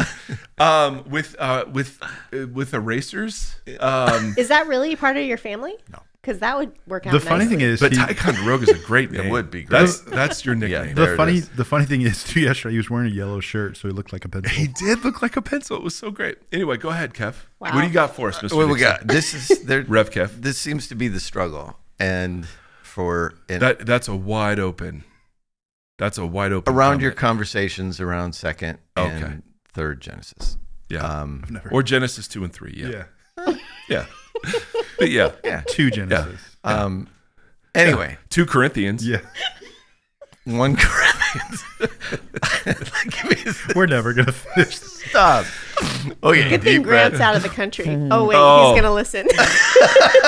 [SPEAKER 2] with erasers.
[SPEAKER 3] Is that really part of your family? No. Because that would work out
[SPEAKER 1] The funny
[SPEAKER 3] nicely.
[SPEAKER 1] thing is,
[SPEAKER 2] But
[SPEAKER 1] he-
[SPEAKER 2] Ticonderoga is a great name.
[SPEAKER 4] would be great.
[SPEAKER 2] That's your nickname.
[SPEAKER 4] Yeah.
[SPEAKER 1] the
[SPEAKER 4] There it
[SPEAKER 1] funny
[SPEAKER 4] is.
[SPEAKER 1] the funny thing is, too, yesterday he was wearing a yellow shirt, so he looked like a pencil.
[SPEAKER 2] He did look like a pencil. It was so great. Anyway, go ahead, Kev.
[SPEAKER 3] Wow.
[SPEAKER 2] What do you got for us, Mr.
[SPEAKER 4] What we
[SPEAKER 2] Dixon?
[SPEAKER 4] got? This is there.
[SPEAKER 2] Rev Kev.
[SPEAKER 4] This seems to be the struggle, and
[SPEAKER 2] That's a wide open. That's a wide open.
[SPEAKER 4] around your
[SPEAKER 2] comment.
[SPEAKER 4] conversations around second and
[SPEAKER 2] Okay.
[SPEAKER 4] third Genesis.
[SPEAKER 2] Yeah.
[SPEAKER 1] never-
[SPEAKER 2] Or Genesis 2 and 3. Yeah.
[SPEAKER 1] Yeah.
[SPEAKER 2] Yeah. But yeah.
[SPEAKER 4] Yeah.
[SPEAKER 1] 2 Genesis.
[SPEAKER 4] Anyway,
[SPEAKER 2] 2 Corinthians.
[SPEAKER 1] Yeah.
[SPEAKER 4] 1 Corinthians.
[SPEAKER 1] We're never gonna finish.
[SPEAKER 4] Stop. Okay,
[SPEAKER 3] Good thing
[SPEAKER 4] deep breath.
[SPEAKER 3] Grant's out of the country. Oh wait,
[SPEAKER 2] Oh.
[SPEAKER 3] he's gonna listen.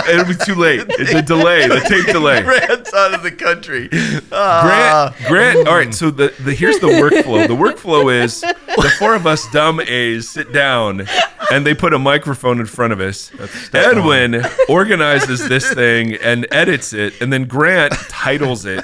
[SPEAKER 2] It'll be too late. It's a delay, the tape delay.
[SPEAKER 4] Grant's out of the country.
[SPEAKER 2] Grant. All right. So here's the workflow. The workflow is the 4 of us dumb A's sit down, and they put a microphone in front of us. Edwin organizes this thing and edits it, and then Grant titles it.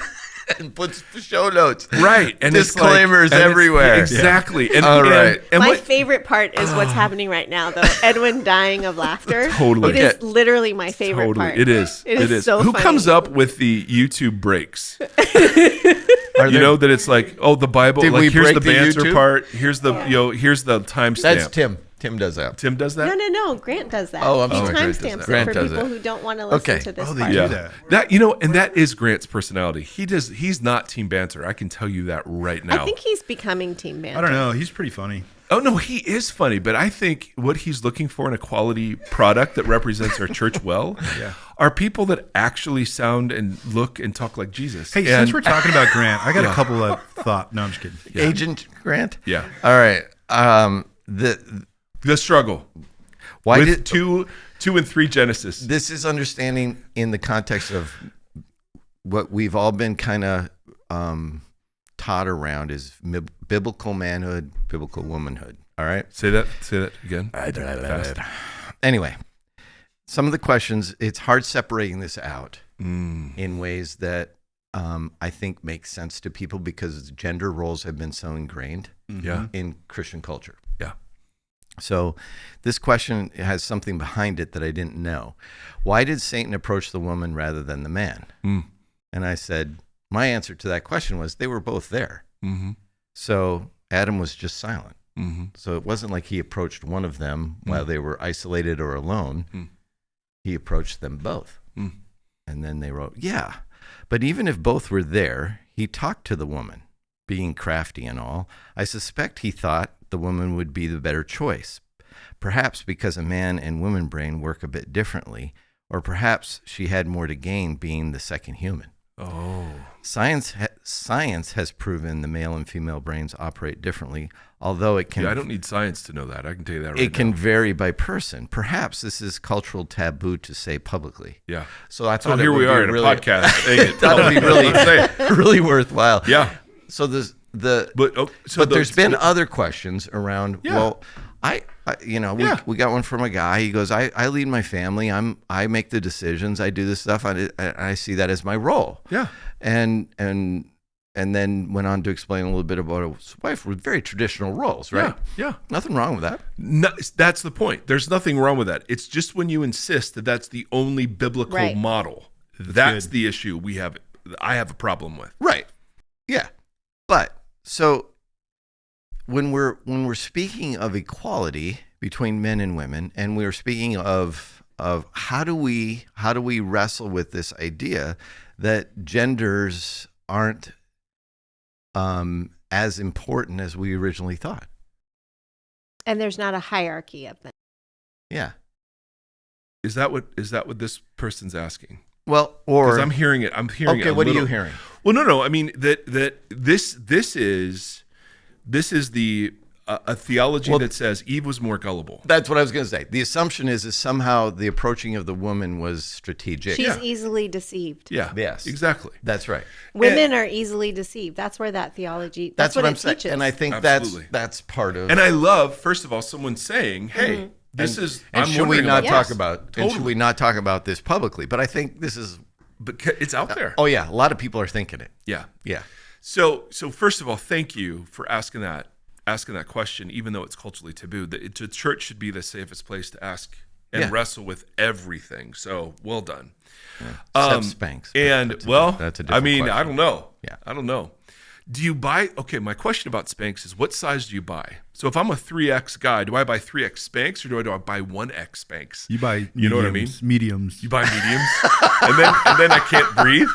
[SPEAKER 4] And puts show notes.
[SPEAKER 2] Right. And
[SPEAKER 4] disclaimers
[SPEAKER 2] it's like,
[SPEAKER 4] everywhere.
[SPEAKER 2] Exactly. And,
[SPEAKER 4] All right.
[SPEAKER 2] And
[SPEAKER 3] My
[SPEAKER 2] what,
[SPEAKER 3] favorite part is what's happening right now, though. Edwin dying of laughter.
[SPEAKER 2] Totally.
[SPEAKER 3] It is literally my favorite
[SPEAKER 2] totally.
[SPEAKER 3] part.
[SPEAKER 2] It is.
[SPEAKER 3] It is so
[SPEAKER 2] Who
[SPEAKER 3] funny.
[SPEAKER 2] comes up with the YouTube breaks?
[SPEAKER 4] Are
[SPEAKER 2] You
[SPEAKER 4] there-
[SPEAKER 2] know that it's like, oh, the Bible.
[SPEAKER 4] Did
[SPEAKER 2] Like
[SPEAKER 4] we
[SPEAKER 2] here's
[SPEAKER 4] break
[SPEAKER 2] the
[SPEAKER 4] the
[SPEAKER 2] banter
[SPEAKER 4] YouTube?
[SPEAKER 2] part. Here's the here's the timestamp.
[SPEAKER 4] That's Tim. Tim does that.
[SPEAKER 2] Tim does that.
[SPEAKER 3] No. Grant does that.
[SPEAKER 4] Oh, I'm
[SPEAKER 3] he
[SPEAKER 4] sorry. Grant does
[SPEAKER 3] timestamps
[SPEAKER 4] that.
[SPEAKER 3] it
[SPEAKER 4] Grant
[SPEAKER 3] for
[SPEAKER 4] does
[SPEAKER 3] people
[SPEAKER 4] it.
[SPEAKER 3] who don't want to listen
[SPEAKER 4] Okay.
[SPEAKER 3] to this
[SPEAKER 1] Oh, they
[SPEAKER 3] part.
[SPEAKER 1] do
[SPEAKER 2] Yeah,
[SPEAKER 1] that.
[SPEAKER 2] and that is Grant's personality. He's not team banter. I can tell you that right now.
[SPEAKER 3] I think he's becoming team banter.
[SPEAKER 1] I don't know. He's pretty funny.
[SPEAKER 2] Oh no, he is funny, but I think what he's looking for in a quality product that represents our church well are people that actually sound and look and talk like Jesus.
[SPEAKER 1] Hey,
[SPEAKER 2] And-
[SPEAKER 1] since we're talking about Grant, I got
[SPEAKER 2] Yeah.
[SPEAKER 1] a couple of thought. No, I'm just kidding.
[SPEAKER 4] Agent Grant?
[SPEAKER 2] Yeah.
[SPEAKER 4] All right.
[SPEAKER 2] The struggle
[SPEAKER 4] Why
[SPEAKER 2] with
[SPEAKER 4] did
[SPEAKER 2] 2 and 3 Genesis.
[SPEAKER 4] this is understanding in the context of what we've all been kind of taught around is biblical manhood, biblical womanhood. All right.
[SPEAKER 2] Say that again.
[SPEAKER 4] Fast. Anyway, some of the questions, it's hard separating this out in ways that I think make sense to people because gender roles have been so ingrained
[SPEAKER 2] Yeah.
[SPEAKER 4] in Christian culture.
[SPEAKER 2] Yeah.
[SPEAKER 4] So this question has something behind it that I didn't know. Why did Satan approach the woman rather than the man?
[SPEAKER 2] Mm.
[SPEAKER 4] And I said, my answer to that question was they were both there.
[SPEAKER 2] Mm-hmm.
[SPEAKER 4] So Adam was just silent.
[SPEAKER 2] Mm-hmm.
[SPEAKER 4] So it wasn't like he approached one of them while they were isolated or alone.
[SPEAKER 2] Mm.
[SPEAKER 4] He approached them both.
[SPEAKER 2] Mm.
[SPEAKER 4] And then they wrote, yeah. But even if both were there, he talked to the woman, being crafty and all. I suspect he thought the woman would be the better choice, perhaps because a man and woman brain work a bit differently, or perhaps she had more to gain being the second human.
[SPEAKER 2] Oh.
[SPEAKER 4] Science has proven the male and female brains operate differently, although it can.
[SPEAKER 2] Yeah, I don't need science to know that. I can tell you that right
[SPEAKER 4] It can
[SPEAKER 2] now.
[SPEAKER 4] vary by person. Perhaps this is cultural taboo to say publicly.
[SPEAKER 2] Yeah.
[SPEAKER 4] So I
[SPEAKER 2] So
[SPEAKER 4] thought it
[SPEAKER 2] here
[SPEAKER 4] would
[SPEAKER 2] we
[SPEAKER 4] be
[SPEAKER 2] are in a
[SPEAKER 4] really,
[SPEAKER 2] podcast. Hey,
[SPEAKER 4] thought it'd be really,
[SPEAKER 2] Let's say.
[SPEAKER 4] really worthwhile.
[SPEAKER 2] Yeah.
[SPEAKER 4] So
[SPEAKER 2] But
[SPEAKER 4] there's been other questions around.
[SPEAKER 2] Yeah.
[SPEAKER 4] Well, we got one from a guy. He goes, I lead my family. I make the decisions. I do this stuff. I see that as my role.
[SPEAKER 2] Yeah.
[SPEAKER 4] And then went on to explain a little bit about his wife with very traditional roles, right?
[SPEAKER 2] Yeah.
[SPEAKER 4] Nothing wrong with that.
[SPEAKER 2] No, that's the point. There's nothing wrong with that. It's just when you insist that that's the only biblical
[SPEAKER 3] Right.
[SPEAKER 2] model. That's
[SPEAKER 1] good.
[SPEAKER 2] the issue I have a problem with.
[SPEAKER 4] Right. Yeah. But so when we're speaking of equality between men and women, and we're speaking of how do we wrestle with this idea that genders aren't as important as we originally thought?
[SPEAKER 3] And there's not a hierarchy of them.
[SPEAKER 4] Yeah.
[SPEAKER 2] Is that what this person's asking?
[SPEAKER 4] Well,
[SPEAKER 2] Because
[SPEAKER 4] or
[SPEAKER 2] I'm hearing it. I'm hearing it.
[SPEAKER 4] okay,
[SPEAKER 2] a
[SPEAKER 4] what are
[SPEAKER 2] little-
[SPEAKER 4] you hearing?
[SPEAKER 2] Well, no. I mean that this is the a theology
[SPEAKER 4] Well,
[SPEAKER 2] that says Eve was more gullible.
[SPEAKER 4] That's what I was going to say. The assumption is somehow the approaching of the woman was strategic.
[SPEAKER 3] She's easily deceived.
[SPEAKER 2] Yeah.
[SPEAKER 4] Yes.
[SPEAKER 2] Exactly.
[SPEAKER 4] That's right.
[SPEAKER 3] Women are easily deceived. That's where that theology. That's
[SPEAKER 4] What I'm
[SPEAKER 3] it
[SPEAKER 4] saying.
[SPEAKER 3] teaches.
[SPEAKER 4] And I think
[SPEAKER 2] Absolutely.
[SPEAKER 4] that's part of.
[SPEAKER 2] And I love, first of all, someone saying, "Hey, this is."
[SPEAKER 4] And
[SPEAKER 2] I'm
[SPEAKER 4] should we
[SPEAKER 2] wondering
[SPEAKER 4] not
[SPEAKER 2] about
[SPEAKER 4] talk
[SPEAKER 2] this.
[SPEAKER 4] about? And
[SPEAKER 2] Totally.
[SPEAKER 4] should we not talk about this publicly? But I think this is.
[SPEAKER 2] But it's out there.
[SPEAKER 4] Oh yeah, a lot of people are thinking it.
[SPEAKER 2] Yeah.
[SPEAKER 4] Yeah.
[SPEAKER 2] So first of all, thank you for asking that question, even though it's culturally taboo. The church should be the safest place to ask and
[SPEAKER 4] Yeah.
[SPEAKER 2] wrestle with everything. So well done.
[SPEAKER 4] Except Spanx. but
[SPEAKER 2] And
[SPEAKER 4] that's a
[SPEAKER 2] well,
[SPEAKER 4] that's a
[SPEAKER 2] I
[SPEAKER 4] different
[SPEAKER 2] mean,
[SPEAKER 4] question.
[SPEAKER 2] I don't know.
[SPEAKER 4] Yeah.
[SPEAKER 2] I don't know. Do you buy? Okay, my question about Spanx is, what size do you buy? So if I'm a 3X guy, do I buy 3X Spanx or do I buy 1X Spanx?
[SPEAKER 1] You buy
[SPEAKER 2] You know what I mean?
[SPEAKER 1] Mediums.
[SPEAKER 2] You buy mediums, and then I can't breathe.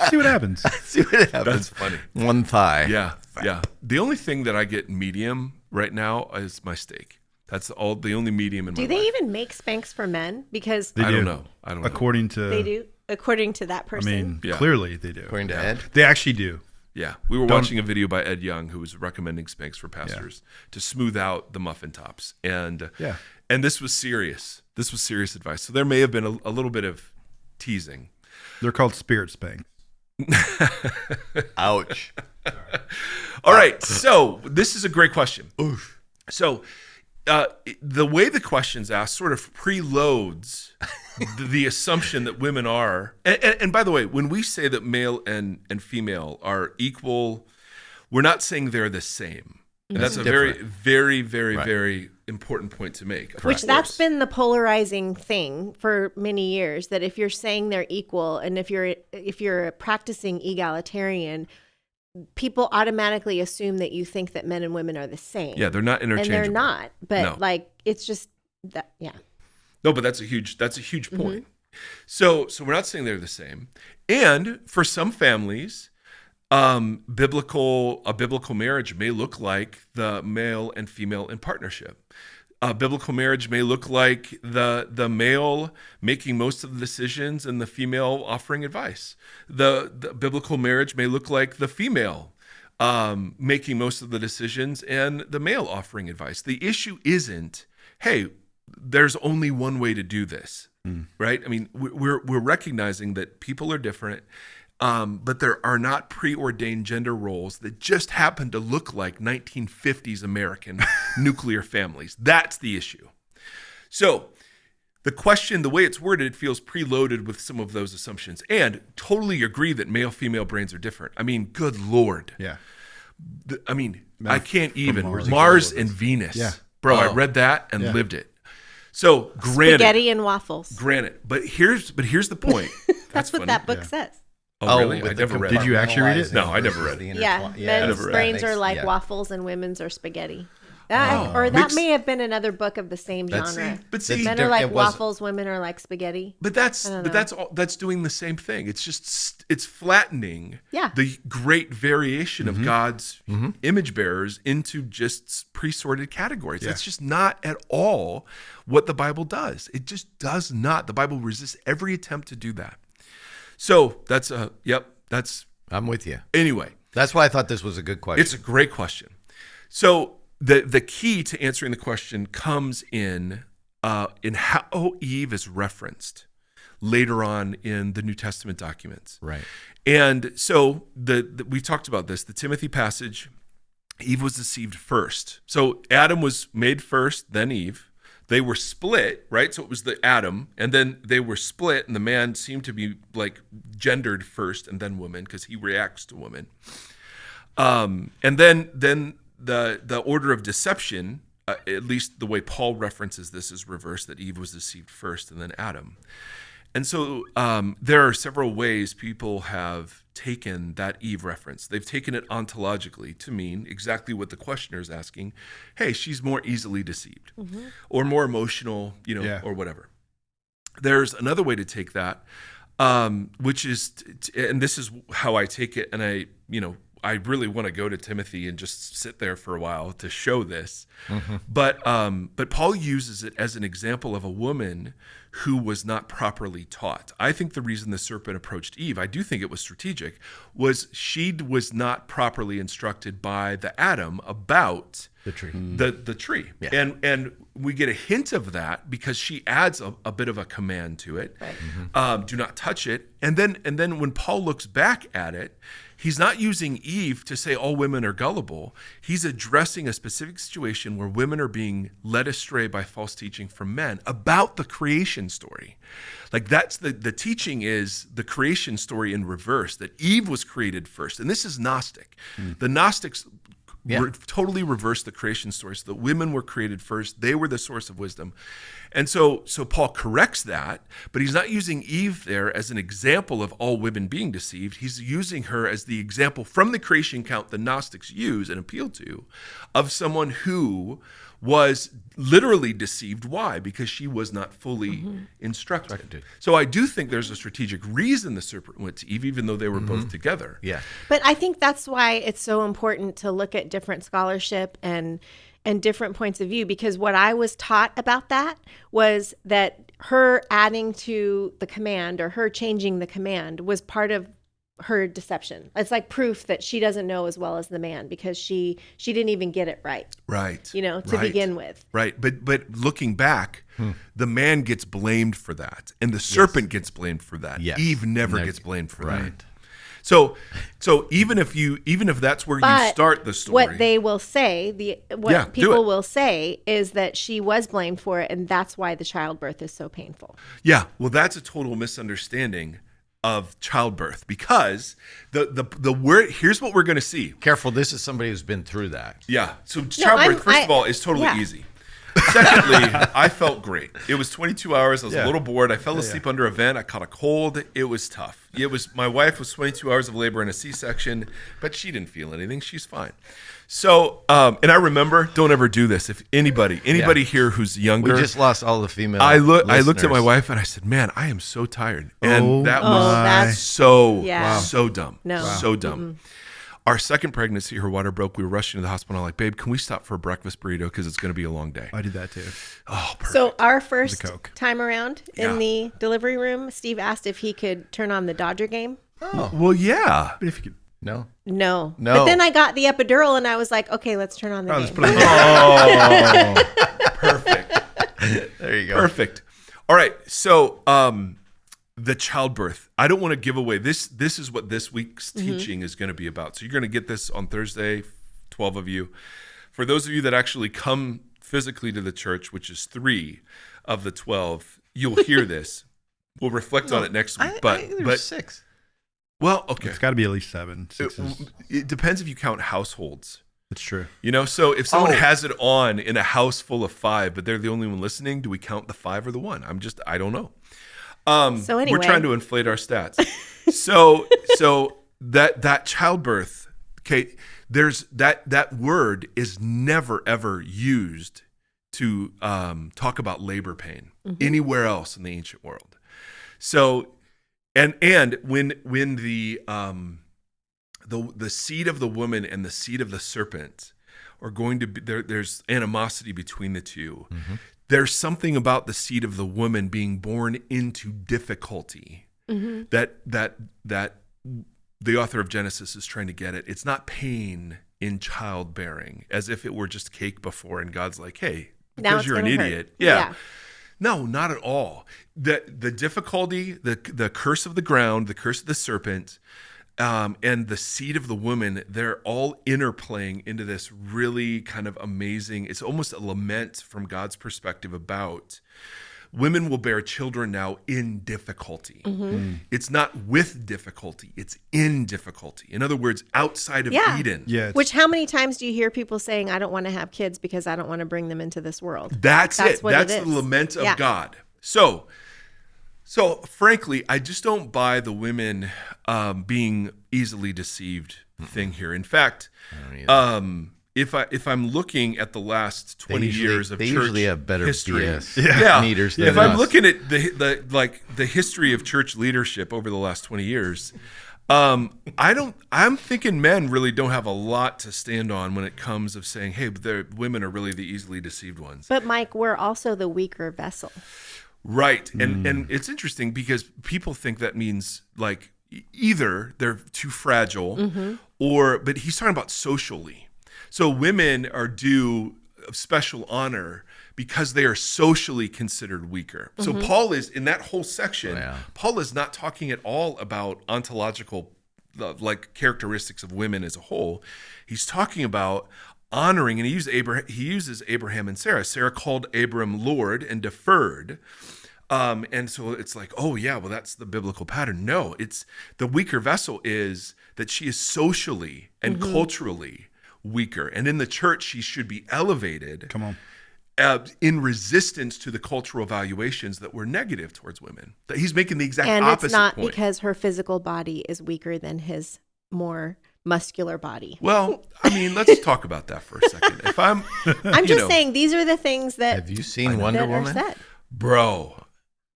[SPEAKER 1] See what happens.
[SPEAKER 4] See what happens.
[SPEAKER 2] That's funny.
[SPEAKER 4] One thigh.
[SPEAKER 2] Yeah, yeah. The only thing that I get medium right now is my steak. That's the only medium in my
[SPEAKER 3] do they
[SPEAKER 2] life.
[SPEAKER 3] even make Spanx for men? Because
[SPEAKER 1] They
[SPEAKER 2] I
[SPEAKER 1] do.
[SPEAKER 2] don't know.
[SPEAKER 1] According to
[SPEAKER 3] they do, according to that
[SPEAKER 1] I
[SPEAKER 3] person.
[SPEAKER 1] mean,
[SPEAKER 2] Yeah.
[SPEAKER 1] clearly they do.
[SPEAKER 4] According to Ed.
[SPEAKER 1] They actually do.
[SPEAKER 2] Yeah, we were watching a video by Ed Young who was recommending Spanx for pastors to smooth out the muffin tops, and this was serious. This was serious advice. So there may have been a little bit of teasing.
[SPEAKER 1] They're called spirit spanks.
[SPEAKER 4] Ouch.
[SPEAKER 2] All right, so this is a great question. Oof. So the way the question's asked sort of preloads the assumption that women are, and by the way, when we say that male and female are equal, we're not saying they're the same. And that's a very, very, very, very important point to make.
[SPEAKER 3] Which that's been the polarizing thing for many years, that if you're saying they're equal and if you're a practicing egalitarian, people automatically assume that you think that men and women are the same.
[SPEAKER 2] Yeah, they're not interchangeable.
[SPEAKER 3] And they're not. But like, it's just that, yeah.
[SPEAKER 2] No, but that's a huge point. So we're not saying they're the same. And for some families, a biblical marriage may look like the male and female in partnership. A biblical marriage may look like the male making most of the decisions and the female offering advice. The biblical marriage may look like the female making most of the decisions and the male offering advice. The issue isn't, hey, there's only one way to do this, right? I mean, we're recognizing that people are different. But there are not preordained gender roles that just happen to look like 1950s American nuclear families. That's the issue. So the question, the way it's worded, feels preloaded with some of those assumptions. And totally agree that male-female brains are different. I mean, good Lord.
[SPEAKER 1] Yeah.
[SPEAKER 2] I can't even. Mars and Venus.
[SPEAKER 1] Yeah.
[SPEAKER 2] Bro, I read that and lived it. So granted.
[SPEAKER 3] Spaghetti and waffles.
[SPEAKER 2] Granted. But here's the point.
[SPEAKER 3] That's what that book says.
[SPEAKER 2] Oh, really? I never read it.
[SPEAKER 1] Did you actually read it?
[SPEAKER 2] No, I never read it.
[SPEAKER 3] Yeah, men's brains are like waffles and women's are spaghetti. That may have been another book of the same genre.
[SPEAKER 2] But see,
[SPEAKER 3] men are like waffles, women are like spaghetti.
[SPEAKER 2] But that's doing the same thing. It's just it's flattening the great variation of God's image bearers into just pre-sorted categories. That's just not at all what the Bible does. It just does not. The Bible resists every attempt to do that. So that's
[SPEAKER 4] I'm with you.
[SPEAKER 2] Anyway,
[SPEAKER 4] that's why I thought this was a good question.
[SPEAKER 2] It's a great question. So the key to answering the question comes in how Eve is referenced later on in the New Testament documents.
[SPEAKER 4] Right.
[SPEAKER 2] And so we've talked about this. The Timothy passage, Eve was deceived first. So Adam was made first, then Eve. They were split, right? So it was the Adam, and then they were split, and the man seemed to be like gendered first and then woman because he reacts to woman. And then the order of deception, at least the way Paul references this, is reversed, that Eve was deceived first and then Adam. And so there are several ways people have taken that Eve reference. They've taken it ontologically to mean exactly what the questioner is asking. Hey, she's more easily deceived or more emotional, or whatever. There's another way to take that, which is, and this is how I take it, and I really want to go to Timothy and just sit there for a while to show this. But Paul uses it as an example of a woman who was not properly taught. I think the reason the serpent approached Eve, I do think it was strategic, was she was not properly instructed by the Adam about
[SPEAKER 4] the tree.
[SPEAKER 2] The tree. Yeah. And we get a hint of that because she adds a bit of a command to it. Right. Do not touch it. And then when Paul looks back at it, he's not using Eve to say all women are gullible. He's addressing a specific situation where women are being led astray by false teaching from men about the creation story. Like that's the teaching is the creation story in reverse, that Eve was created first. And this is Gnostic. The Gnostics totally reversed the creation story. So the women were created first. They were the source of wisdom. And so Paul corrects that, but he's not using Eve there as an example of all women being deceived. He's using her as the example from the creation account the Gnostics use and appeal to of someone who was literally deceived. Why? Because she was not fully instructed. So I do think there's a strategic reason the serpent went to Eve, even though they were both together.
[SPEAKER 4] Yeah.
[SPEAKER 3] But I think that's why it's so important to look at different scholarship and different points of view, because what I was taught about that was that her adding to the command or her changing the command was part of her deception. It's like proof that she doesn't know as well as the man because she didn't even get it right.
[SPEAKER 2] Right.
[SPEAKER 3] To
[SPEAKER 2] Right.
[SPEAKER 3] begin with.
[SPEAKER 2] Right. But looking back, the man gets blamed for that. And the serpent gets blamed for that.
[SPEAKER 4] Yes.
[SPEAKER 2] Eve never gets blamed for
[SPEAKER 4] Right.
[SPEAKER 2] that. So even if that's where you start the story.
[SPEAKER 3] What they will say, people will say is that she was blamed for it, and that's why the childbirth is so painful.
[SPEAKER 2] Yeah, well, that's a total misunderstanding of childbirth because the word, here's what we're going to see.
[SPEAKER 4] Careful, this is somebody who's been through that.
[SPEAKER 2] Yeah, so childbirth, first of all, is totally easy. Secondly, I felt great. It was 22 hours. I was a little bored. I fell asleep under a vent. I caught a cold. It was tough. My wife was 22 hours of labor and a C-section, but she didn't feel anything. She's fine. So, and I remember, don't ever do this. If anybody here who's younger,
[SPEAKER 4] We just lost all the female.
[SPEAKER 2] I looked at
[SPEAKER 4] listeners.
[SPEAKER 2] my wife and I said, "Man, I am so tired." And that
[SPEAKER 3] Oh,
[SPEAKER 2] was
[SPEAKER 3] that's-
[SPEAKER 2] so dumb.
[SPEAKER 3] No.
[SPEAKER 2] So dumb. Our second pregnancy, her water broke. We were rushing to the hospital. I'm like, "Babe, can we stop for a breakfast burrito? Because it's going to be a long day."
[SPEAKER 1] I did that too.
[SPEAKER 2] Oh, perfect.
[SPEAKER 3] So our first
[SPEAKER 1] Coke.
[SPEAKER 3] time around in the delivery room, Steve asked if he could turn on the Dodger game.
[SPEAKER 2] Well, yeah.
[SPEAKER 1] But if you could,
[SPEAKER 4] No.
[SPEAKER 3] No.
[SPEAKER 4] No.
[SPEAKER 3] But then I got the epidural and I was like, okay, let's turn on the
[SPEAKER 1] let's
[SPEAKER 3] game.
[SPEAKER 1] put it
[SPEAKER 2] Perfect.
[SPEAKER 4] There you go.
[SPEAKER 2] Perfect. All right. So, the childbirth. I don't want to give away this. This is what this week's teaching is going to be about. So you're going to get this on Thursday, 12 of you. For those of you that actually come physically to the church, which is 3 of the 12, you'll hear this. We'll reflect on it next week.
[SPEAKER 4] I think there's 6.
[SPEAKER 2] Well, okay.
[SPEAKER 1] it's got to be at least 7. 6 is,
[SPEAKER 2] It depends if you count households.
[SPEAKER 1] it's true.
[SPEAKER 2] So if someone has it on in a house full of 5, but they're the only one listening, do we count the 5 or the 1? I don't know.
[SPEAKER 3] So anyway.
[SPEAKER 2] We're trying to inflate our stats. so that childbirth, okay, there's that word is never ever used to talk about labor pain anywhere else in the ancient world. So and when the seed of the woman and the seed of the serpent are going to be there's animosity between the two. There's something about the seed of the woman being born into difficulty that the author of Genesis is trying to get at. It's not pain in childbearing, as if it were just cake before, and God's like, "Hey, because you're an idiot." Yeah. No, not at all. The difficulty, the curse of the ground, the curse of the serpent, and the seed of the woman, they're all interplaying into this really kind of amazing, it's almost a lament from God's perspective about women will bear children now in difficulty. It's not with difficulty, it's in difficulty. In other words, outside of Eden.
[SPEAKER 1] Yeah. it's-
[SPEAKER 3] Which, how many times do you hear people saying, I don't want to have kids because I don't want to bring them into this world?
[SPEAKER 2] That's it.
[SPEAKER 3] what
[SPEAKER 2] That's
[SPEAKER 3] it
[SPEAKER 2] the
[SPEAKER 3] is.
[SPEAKER 2] lament of
[SPEAKER 3] Yeah.
[SPEAKER 2] God. So frankly, I just don't buy the women being easily deceived thing here. In fact, if I'm looking at the last 20 years of
[SPEAKER 4] they
[SPEAKER 2] church
[SPEAKER 4] usually have better
[SPEAKER 2] history,
[SPEAKER 4] BS meters than
[SPEAKER 2] if I'm
[SPEAKER 4] us.
[SPEAKER 2] looking at the history of church leadership over the last 20 years, I'm thinking men really don't have a lot to stand on when it comes of saying, hey, the women are really the easily deceived ones.
[SPEAKER 3] But Mike, we're also the weaker vessel.
[SPEAKER 2] Right. And it's interesting because people think that means like either they're too fragile but he's talking about socially. So women are due special honor because they are socially considered weaker. So Paul is in that whole section, Paul is not talking at all about ontological like characteristics of women as a whole. He's talking about honoring, and he uses Abraham and Sarah. Sarah called Abram Lord and deferred. And so it's like, oh yeah, well that's the biblical pattern. No, it's the weaker vessel is that she is socially and culturally weaker. And in the church, she should be elevated.
[SPEAKER 1] Come on.
[SPEAKER 2] In resistance to the cultural valuations that were negative towards women. That he's making the exact
[SPEAKER 3] And
[SPEAKER 2] opposite
[SPEAKER 3] it's not
[SPEAKER 2] point.
[SPEAKER 3] because her physical body is weaker than his more muscular body.
[SPEAKER 2] Well, I mean, let's talk about that for a second. If I'm
[SPEAKER 3] just saying these are the things that,
[SPEAKER 4] Have you seen Wonder
[SPEAKER 3] that are
[SPEAKER 4] Woman?
[SPEAKER 3] said.
[SPEAKER 2] bro,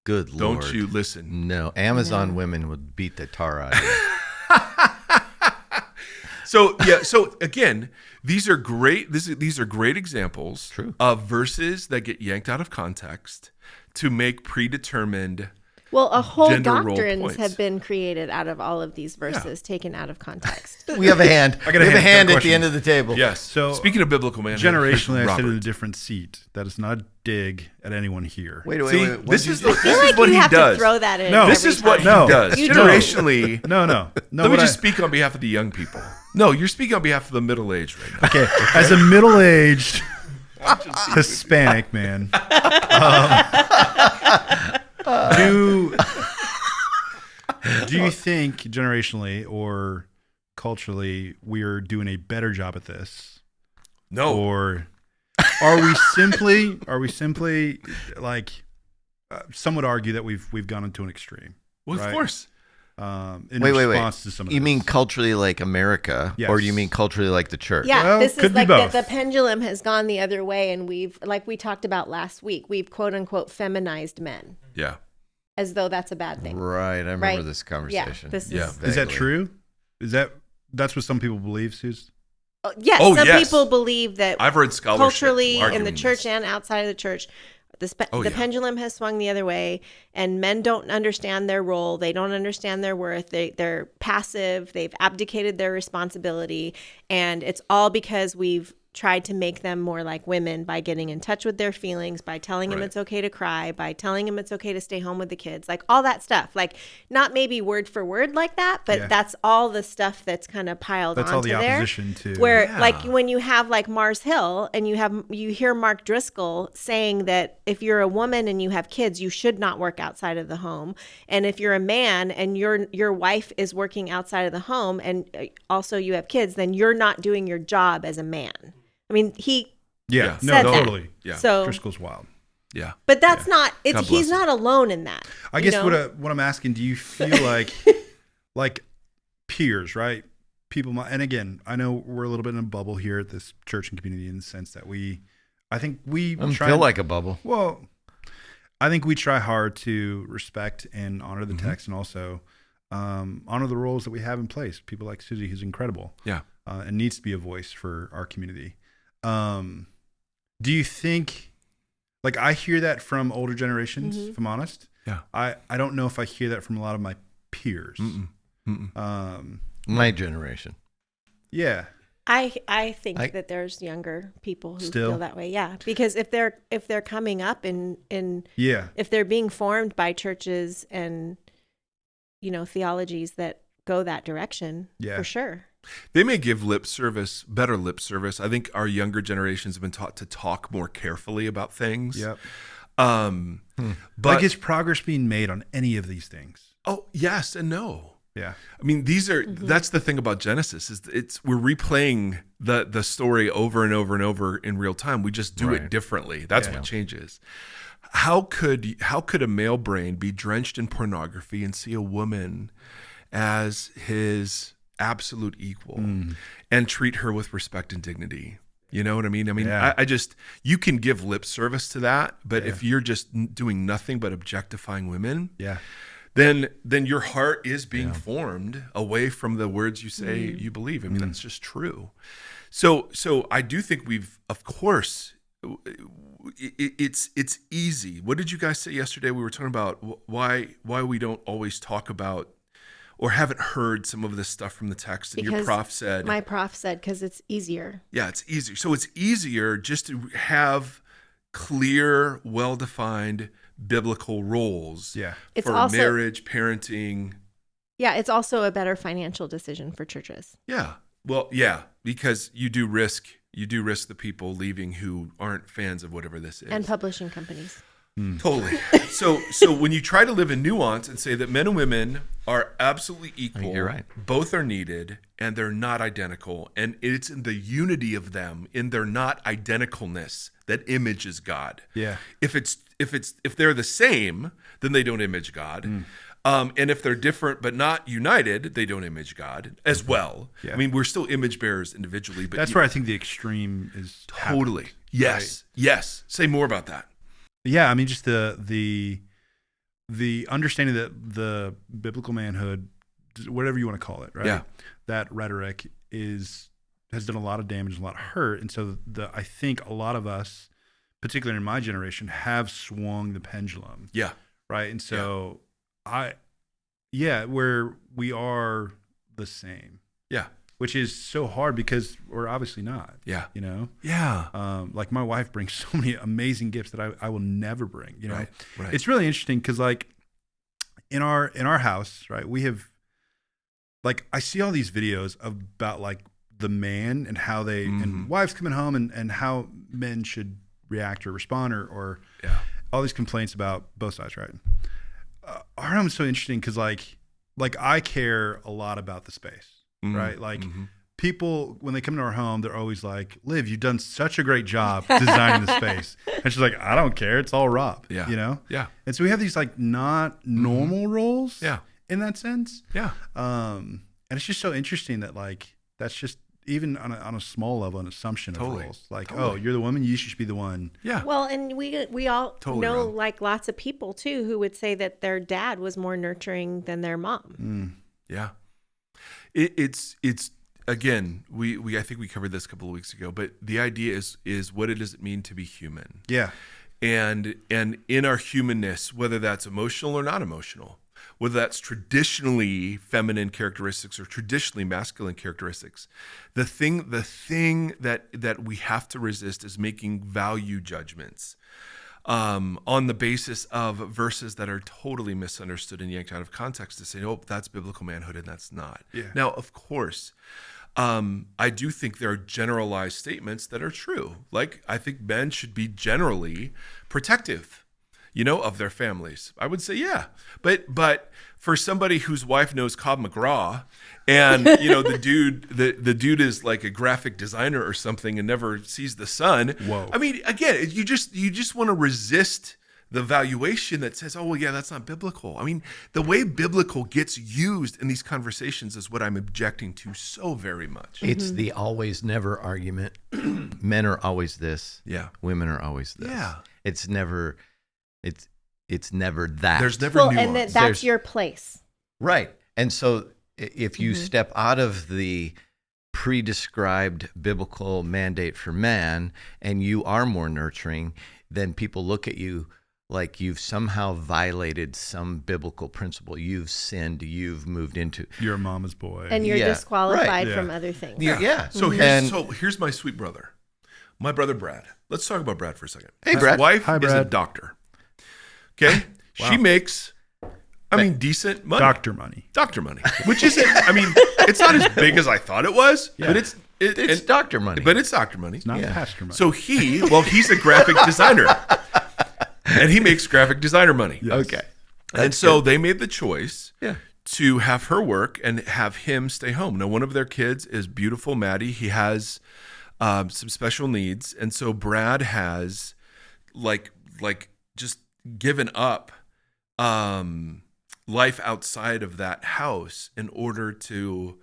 [SPEAKER 4] Good Lord.
[SPEAKER 2] don't you listen.
[SPEAKER 4] No, Amazon women would beat the tar out of you.
[SPEAKER 2] So again, these are great. These are great examples
[SPEAKER 4] True.
[SPEAKER 2] of verses that get yanked out of context to make predetermined
[SPEAKER 3] Well, a whole
[SPEAKER 2] gender role
[SPEAKER 3] doctrines
[SPEAKER 2] points.
[SPEAKER 3] have been created out of all of these verses, taken out of context.
[SPEAKER 4] We have a hand.
[SPEAKER 1] I got a
[SPEAKER 4] we have a
[SPEAKER 1] hand.
[SPEAKER 4] hand
[SPEAKER 1] Got a
[SPEAKER 4] at the end of the table.
[SPEAKER 2] Yes.
[SPEAKER 1] So,
[SPEAKER 2] speaking of biblical manhood,
[SPEAKER 1] generationally, I sit in a
[SPEAKER 2] Robert.
[SPEAKER 1] different seat. That is not a dig at anyone here.
[SPEAKER 4] Wait.
[SPEAKER 2] See,
[SPEAKER 4] What
[SPEAKER 2] this
[SPEAKER 4] did
[SPEAKER 2] is
[SPEAKER 4] you
[SPEAKER 2] the,
[SPEAKER 4] say?
[SPEAKER 3] I feel
[SPEAKER 2] this
[SPEAKER 3] like
[SPEAKER 2] is what
[SPEAKER 3] you
[SPEAKER 2] he
[SPEAKER 3] have
[SPEAKER 2] does.
[SPEAKER 3] to throw that in.
[SPEAKER 1] No.
[SPEAKER 2] This
[SPEAKER 3] every
[SPEAKER 2] is what
[SPEAKER 3] time.
[SPEAKER 1] No.
[SPEAKER 2] he does.
[SPEAKER 3] You
[SPEAKER 2] Generationally.
[SPEAKER 1] No.
[SPEAKER 2] Let me
[SPEAKER 1] what
[SPEAKER 2] just speak on behalf of the young people. No, you're speaking on behalf of the middle-aged right now.
[SPEAKER 1] Okay, as a middle-aged Hispanic man, do you think generationally or culturally we are doing a better job at this,
[SPEAKER 2] No.
[SPEAKER 1] or are we simply like some would argue that we've gone into an extreme?
[SPEAKER 2] Well,
[SPEAKER 1] right?
[SPEAKER 2] of course.
[SPEAKER 1] In
[SPEAKER 4] Wait.
[SPEAKER 1] response to some of
[SPEAKER 4] You
[SPEAKER 1] this.
[SPEAKER 4] mean culturally like America,
[SPEAKER 1] Yes.
[SPEAKER 4] or do you mean culturally like the church?
[SPEAKER 3] Yeah,
[SPEAKER 1] Well,
[SPEAKER 3] this
[SPEAKER 1] could
[SPEAKER 3] is
[SPEAKER 1] be
[SPEAKER 3] like
[SPEAKER 1] both.
[SPEAKER 3] the pendulum has gone the other way, and we've, like we talked about last week, we've quote unquote feminized men
[SPEAKER 2] Yeah.
[SPEAKER 3] as though that's a bad thing.
[SPEAKER 4] Right. I remember
[SPEAKER 3] Right.
[SPEAKER 4] this conversation.
[SPEAKER 3] this
[SPEAKER 2] Yeah.
[SPEAKER 1] Is that
[SPEAKER 4] Vaguely.
[SPEAKER 1] true? That's what some people believe, Suze?
[SPEAKER 3] Yes,
[SPEAKER 2] Oh,
[SPEAKER 3] some
[SPEAKER 2] yes.
[SPEAKER 3] people believe that
[SPEAKER 2] I've read scholarship
[SPEAKER 3] culturally in the
[SPEAKER 2] arguing
[SPEAKER 3] church
[SPEAKER 2] this.
[SPEAKER 3] and outside of the church, the
[SPEAKER 2] yeah.
[SPEAKER 3] pendulum has swung the other way, and men don't understand their role. They don't understand their worth. They're passive. They've abdicated their responsibility, and it's all because we've tried to make them more like women by getting in touch with their feelings, by telling them
[SPEAKER 2] Right.
[SPEAKER 3] it's okay to cry, by telling them it's okay to stay home with the kids, like all that stuff. Like not maybe word for word like that, but
[SPEAKER 1] Yeah.
[SPEAKER 3] that's all the stuff that's kind of piled
[SPEAKER 1] That's
[SPEAKER 3] onto
[SPEAKER 1] all the
[SPEAKER 3] there.
[SPEAKER 1] opposition to.
[SPEAKER 3] Where
[SPEAKER 2] Yeah.
[SPEAKER 3] like when you have like Mars Hill and you hear Mark Driscoll saying that if you're a woman and you have kids, you should not work outside of the home. And if you're a man and your wife is working outside of the home and also you have kids, then you're not doing your job as a man. I mean, he
[SPEAKER 1] Yeah, no,
[SPEAKER 3] said that.
[SPEAKER 1] totally.
[SPEAKER 2] Yeah.
[SPEAKER 3] So,
[SPEAKER 1] Driscoll's wild.
[SPEAKER 2] Yeah.
[SPEAKER 3] but that's not. It's
[SPEAKER 2] God bless
[SPEAKER 3] he's
[SPEAKER 2] him.
[SPEAKER 3] not alone in that.
[SPEAKER 1] I
[SPEAKER 3] you
[SPEAKER 1] guess
[SPEAKER 3] know?
[SPEAKER 1] what I'm asking, do you feel like peers, right? People, and again, I know we're a little bit in a bubble here at this church and community in the sense that I think we
[SPEAKER 4] I
[SPEAKER 1] try
[SPEAKER 4] feel like a bubble.
[SPEAKER 1] well, I think we try hard to respect and honor the text and also honor the roles that we have in place. People like Suzie, who's incredible.
[SPEAKER 2] Yeah.
[SPEAKER 1] And needs to be a voice for our community. Do you think, like I hear that from older generations, if I'm honest.
[SPEAKER 2] Yeah.
[SPEAKER 1] I don't know if I hear that from a lot of my peers.
[SPEAKER 4] My generation.
[SPEAKER 1] Yeah.
[SPEAKER 3] I think
[SPEAKER 4] I-
[SPEAKER 3] that there's younger people who
[SPEAKER 1] Still?
[SPEAKER 3] feel that way. Yeah, because if they're coming up in
[SPEAKER 1] Yeah.
[SPEAKER 3] if they're being formed by churches and theologies that go that direction,
[SPEAKER 1] Yeah.
[SPEAKER 3] for sure.
[SPEAKER 2] They may give better lip service. I think our younger generations have been taught to talk more carefully about things.
[SPEAKER 1] Yep.
[SPEAKER 2] But
[SPEAKER 1] Like, is progress being made on any of these things?
[SPEAKER 2] oh, yes and no.
[SPEAKER 1] Yeah.
[SPEAKER 2] I mean, that's the thing about Genesis is we're replaying the story over and over and over in real time. We just do it differently. That's what changes. How could a male brain be drenched in pornography and see a woman as his absolute equal and treat her with respect and dignity? You know what I mean?
[SPEAKER 1] Yeah.
[SPEAKER 2] I just, you can give lip service to that, but if you're just doing nothing but objectifying women,
[SPEAKER 1] Yeah.
[SPEAKER 2] then your heart is being formed away from the words you say you believe. I mean, that's just true. So I do think of course, it's easy. What did you guys say yesterday? We were talking about why we don't always talk about or haven't heard some of this stuff from the text. And your
[SPEAKER 3] Because
[SPEAKER 2] prof said,
[SPEAKER 3] My prof said because it's easier.
[SPEAKER 2] yeah, it's easier. So it's easier just to have clear, well-defined biblical roles
[SPEAKER 1] Yeah.
[SPEAKER 3] It's
[SPEAKER 2] for
[SPEAKER 3] also-
[SPEAKER 2] marriage, parenting.
[SPEAKER 3] Yeah, it's also a better financial decision for churches.
[SPEAKER 2] Yeah. Well, yeah, because you do risk the people leaving who aren't fans of whatever this is.
[SPEAKER 3] And publishing companies.
[SPEAKER 2] Totally. So when you try to live in nuance and say that men and women are absolutely equal,
[SPEAKER 4] you're right.
[SPEAKER 2] both are needed, and they're not identical, and it's in the unity of them, in their not identicalness, that images God.
[SPEAKER 1] Yeah.
[SPEAKER 2] If they're the same, then they don't image God. And if they're different but not united, they don't image God as well.
[SPEAKER 1] Yeah.
[SPEAKER 2] I mean, we're still image bearers individually, but
[SPEAKER 1] That's where I think the extreme is
[SPEAKER 2] totally.
[SPEAKER 1] happened,
[SPEAKER 2] Yes.
[SPEAKER 1] right?
[SPEAKER 2] Yes. Say more about that.
[SPEAKER 1] Yeah, I mean, just the understanding that the biblical manhood, whatever you want to call it, right?
[SPEAKER 2] Yeah.
[SPEAKER 1] That rhetoric has done a lot of damage, a lot of hurt, and so I think a lot of us, particularly in my generation, have swung the pendulum,
[SPEAKER 2] Yeah.
[SPEAKER 1] right? And so where we are the same.
[SPEAKER 2] Yeah.
[SPEAKER 1] Which is so hard because we're obviously not.
[SPEAKER 2] Yeah.
[SPEAKER 1] You know?
[SPEAKER 2] Yeah.
[SPEAKER 1] Like my wife brings so many amazing gifts that I will never bring, you know?
[SPEAKER 2] Right.
[SPEAKER 1] It's really interesting because like in our house, right, we have, like, I see all these videos about like the man and how they, and wives coming home and how men should react or respond or all these complaints about both sides, right? Our home is so interesting because like I care a lot about the space. Right? Like people, when they come to our home, they're always like, Liv, you've done such a great job designing the space. And she's like, I don't care. It's all Rob.
[SPEAKER 2] Yeah.
[SPEAKER 1] You know?
[SPEAKER 2] Yeah.
[SPEAKER 1] And so we have these like not normal roles in that sense.
[SPEAKER 2] Yeah.
[SPEAKER 1] And it's just so interesting that like, that's just even on a small level, an assumption of roles. Like, oh, you're the woman, you should be the one.
[SPEAKER 2] Yeah.
[SPEAKER 3] Well, and we all know
[SPEAKER 2] wrong.
[SPEAKER 3] like lots of people too who would say that their dad was more nurturing than their mom.
[SPEAKER 2] Yeah. It's again, I think we covered this a couple of weeks ago, but the idea is what does it mean to be human?
[SPEAKER 1] Yeah.
[SPEAKER 2] And in our humanness, whether that's emotional or not emotional, whether that's traditionally feminine characteristics or traditionally masculine characteristics, the thing that we have to resist is making value judgments on the basis of verses that are totally misunderstood and yanked out of context to say, oh, that's biblical manhood and that's not.
[SPEAKER 1] Yeah.
[SPEAKER 2] Now, of course, I do think there are generalized statements that are true. Like, I think men should be generally protective, of their families. I would say, yeah. But for somebody whose wife knows Cobb McGraw and, the dude is like a graphic designer or something and never sees the sun.
[SPEAKER 1] Whoa.
[SPEAKER 2] I mean, again, you just want to resist the valuation that says, oh, well, yeah, that's not biblical. I mean, the way biblical gets used in these conversations is what I'm objecting to so very much.
[SPEAKER 4] It's the always never argument. Men are always this.
[SPEAKER 2] Yeah.
[SPEAKER 4] Women are always this.
[SPEAKER 2] Yeah.
[SPEAKER 4] It's never that.
[SPEAKER 2] There's never nuance.
[SPEAKER 3] And that's your place.
[SPEAKER 4] Right. And so if you step out of the pre-described biblical mandate for man and you are more nurturing, then people look at you like you've somehow violated some biblical principle. You've sinned. You've moved into.
[SPEAKER 1] You're a mama's boy.
[SPEAKER 3] And you're
[SPEAKER 4] Yeah.
[SPEAKER 3] disqualified
[SPEAKER 1] Right.
[SPEAKER 3] from
[SPEAKER 1] Yeah.
[SPEAKER 3] other things.
[SPEAKER 4] Yeah.
[SPEAKER 2] So here's my sweet brother, my brother Brad. Let's talk about Brad for a second.
[SPEAKER 4] Hey,
[SPEAKER 2] His
[SPEAKER 4] Brad.
[SPEAKER 2] wife
[SPEAKER 1] Hi,
[SPEAKER 2] is a
[SPEAKER 1] Brad.
[SPEAKER 2] doctor. Okay, she makes, decent money.
[SPEAKER 1] Doctor money.
[SPEAKER 2] Doctor money, which isn't. I mean, it's not as big as I thought it was, but it's
[SPEAKER 4] doctor money.
[SPEAKER 2] But it's doctor money.
[SPEAKER 1] It's not pastor money.
[SPEAKER 2] So he's a graphic designer, and he makes graphic designer money.
[SPEAKER 1] Yes.
[SPEAKER 4] Okay.
[SPEAKER 2] And so they made the choice
[SPEAKER 4] Yeah.
[SPEAKER 2] to have her work and have him stay home. Now, one of their kids is beautiful Maddie. He has some special needs, and so Brad has like just given up life outside of that house in order to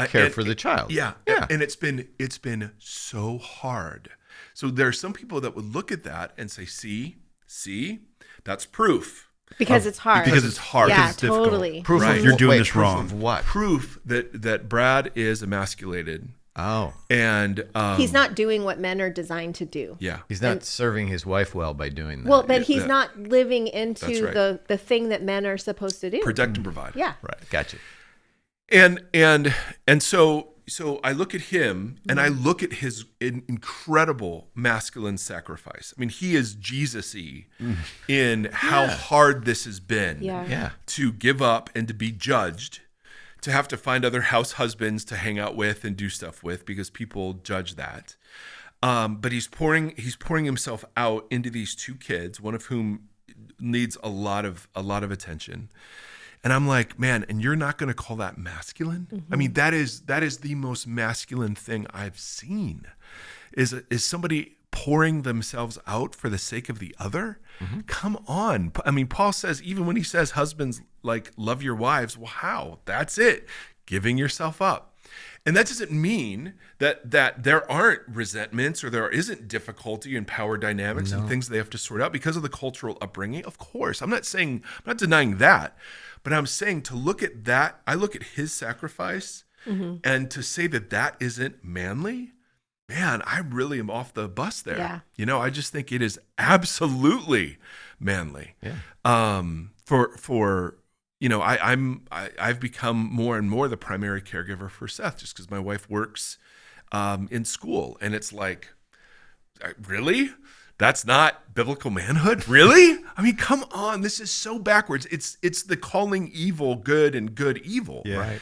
[SPEAKER 4] Care for the child.
[SPEAKER 2] Yeah.
[SPEAKER 4] Yeah.
[SPEAKER 2] And it's been so hard. So there are some people that would look at that and say, see, that's proof.
[SPEAKER 3] Because it's hard.
[SPEAKER 2] Because it's hard.
[SPEAKER 3] Yeah,
[SPEAKER 2] Because
[SPEAKER 1] it's difficult.
[SPEAKER 3] totally.
[SPEAKER 4] Proof
[SPEAKER 2] Right.
[SPEAKER 4] of
[SPEAKER 1] You're doing
[SPEAKER 4] wait,
[SPEAKER 1] this
[SPEAKER 4] proof
[SPEAKER 1] wrong.
[SPEAKER 4] Of what?
[SPEAKER 2] Proof that Brad is emasculated
[SPEAKER 4] Oh.
[SPEAKER 2] and
[SPEAKER 3] He's not doing what men are designed to do.
[SPEAKER 2] yeah.
[SPEAKER 4] He's not serving his wife well by doing that.
[SPEAKER 3] Well, but he's
[SPEAKER 2] Yeah.
[SPEAKER 3] not living into
[SPEAKER 2] That's right.
[SPEAKER 3] the thing that men are supposed to do.
[SPEAKER 2] Protect and provide.
[SPEAKER 3] Yeah.
[SPEAKER 4] Right. Gotcha.
[SPEAKER 2] And so I look at him and I look at his incredible masculine sacrifice. I mean, he is Jesus-y in how hard this has been
[SPEAKER 3] Yeah.
[SPEAKER 4] Yeah.
[SPEAKER 2] to give up and to be judged, to have to find other house husbands to hang out with and do stuff with because people judge that. But he's pouring himself out into these two kids, one of whom needs a lot of attention. And I'm like, man, and you're not going to call that masculine? I mean, that is the most masculine thing I've seen. Is somebody pouring themselves out for the sake of the other? Come on. I mean, Paul says, even when he says husbands, like, love your wives, well, how? That's it. Giving yourself up. And that doesn't mean that there aren't resentments or there isn't difficulty in power dynamics and things they have to sort out because of the cultural upbringing. Of course, I'm not denying that, but I'm saying to look at that, I look at his sacrifice and to say that isn't manly, man, I really am off the bus there.
[SPEAKER 3] Yeah.
[SPEAKER 2] I just think it is absolutely manly.
[SPEAKER 4] Yeah.
[SPEAKER 2] for I've become more and more the primary caregiver for Seth, just because my wife works in school, and it's like, really? That's not biblical manhood? Really? I mean, come on. This is so backwards. It's the calling evil good and good evil.
[SPEAKER 1] Yeah.
[SPEAKER 4] Right.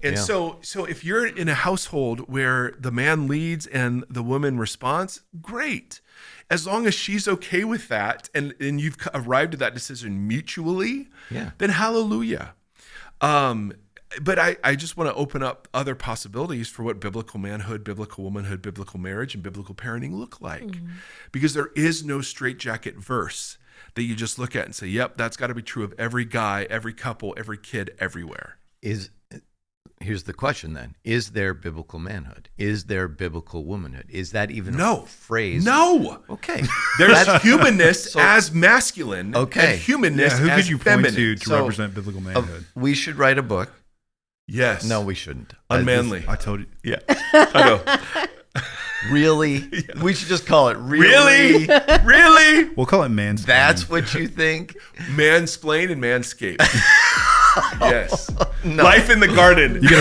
[SPEAKER 2] And so if you're in a household where the man leads and the woman responds, great. As long as she's okay with that and you've arrived at that decision mutually, then hallelujah. But I just want to open up other possibilities for what biblical manhood, biblical womanhood, biblical marriage, and biblical parenting look like. Because there is no straitjacket verse that you just look at and say, yep, that's got to be true of every guy, every couple, every kid, everywhere.
[SPEAKER 4] Here's the question then. Is there biblical manhood? Is there biblical womanhood? Is that even
[SPEAKER 2] No.
[SPEAKER 4] a phrase?
[SPEAKER 2] No.
[SPEAKER 4] Okay.
[SPEAKER 2] There's humanness as masculine
[SPEAKER 4] Okay.
[SPEAKER 2] and humanness
[SPEAKER 1] Who
[SPEAKER 2] as
[SPEAKER 1] could you
[SPEAKER 2] feminine.
[SPEAKER 1] point to
[SPEAKER 4] So,
[SPEAKER 1] represent biblical manhood?
[SPEAKER 4] We should write a book.
[SPEAKER 2] Yes.
[SPEAKER 4] No, we shouldn't.
[SPEAKER 2] Unmanly.
[SPEAKER 1] I told you.
[SPEAKER 2] Yeah. I know.
[SPEAKER 4] Really? We should just call it really.
[SPEAKER 2] Really?
[SPEAKER 1] We'll call it mansplaining.
[SPEAKER 4] That's what you think?
[SPEAKER 2] Mansplain and manscape. Yes.
[SPEAKER 4] No.
[SPEAKER 2] Life in the garden.
[SPEAKER 1] You get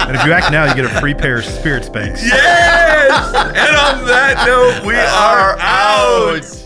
[SPEAKER 1] and if you act now, you get a free pair of spirit Spanx.
[SPEAKER 2] Yes. And on that note, we are out.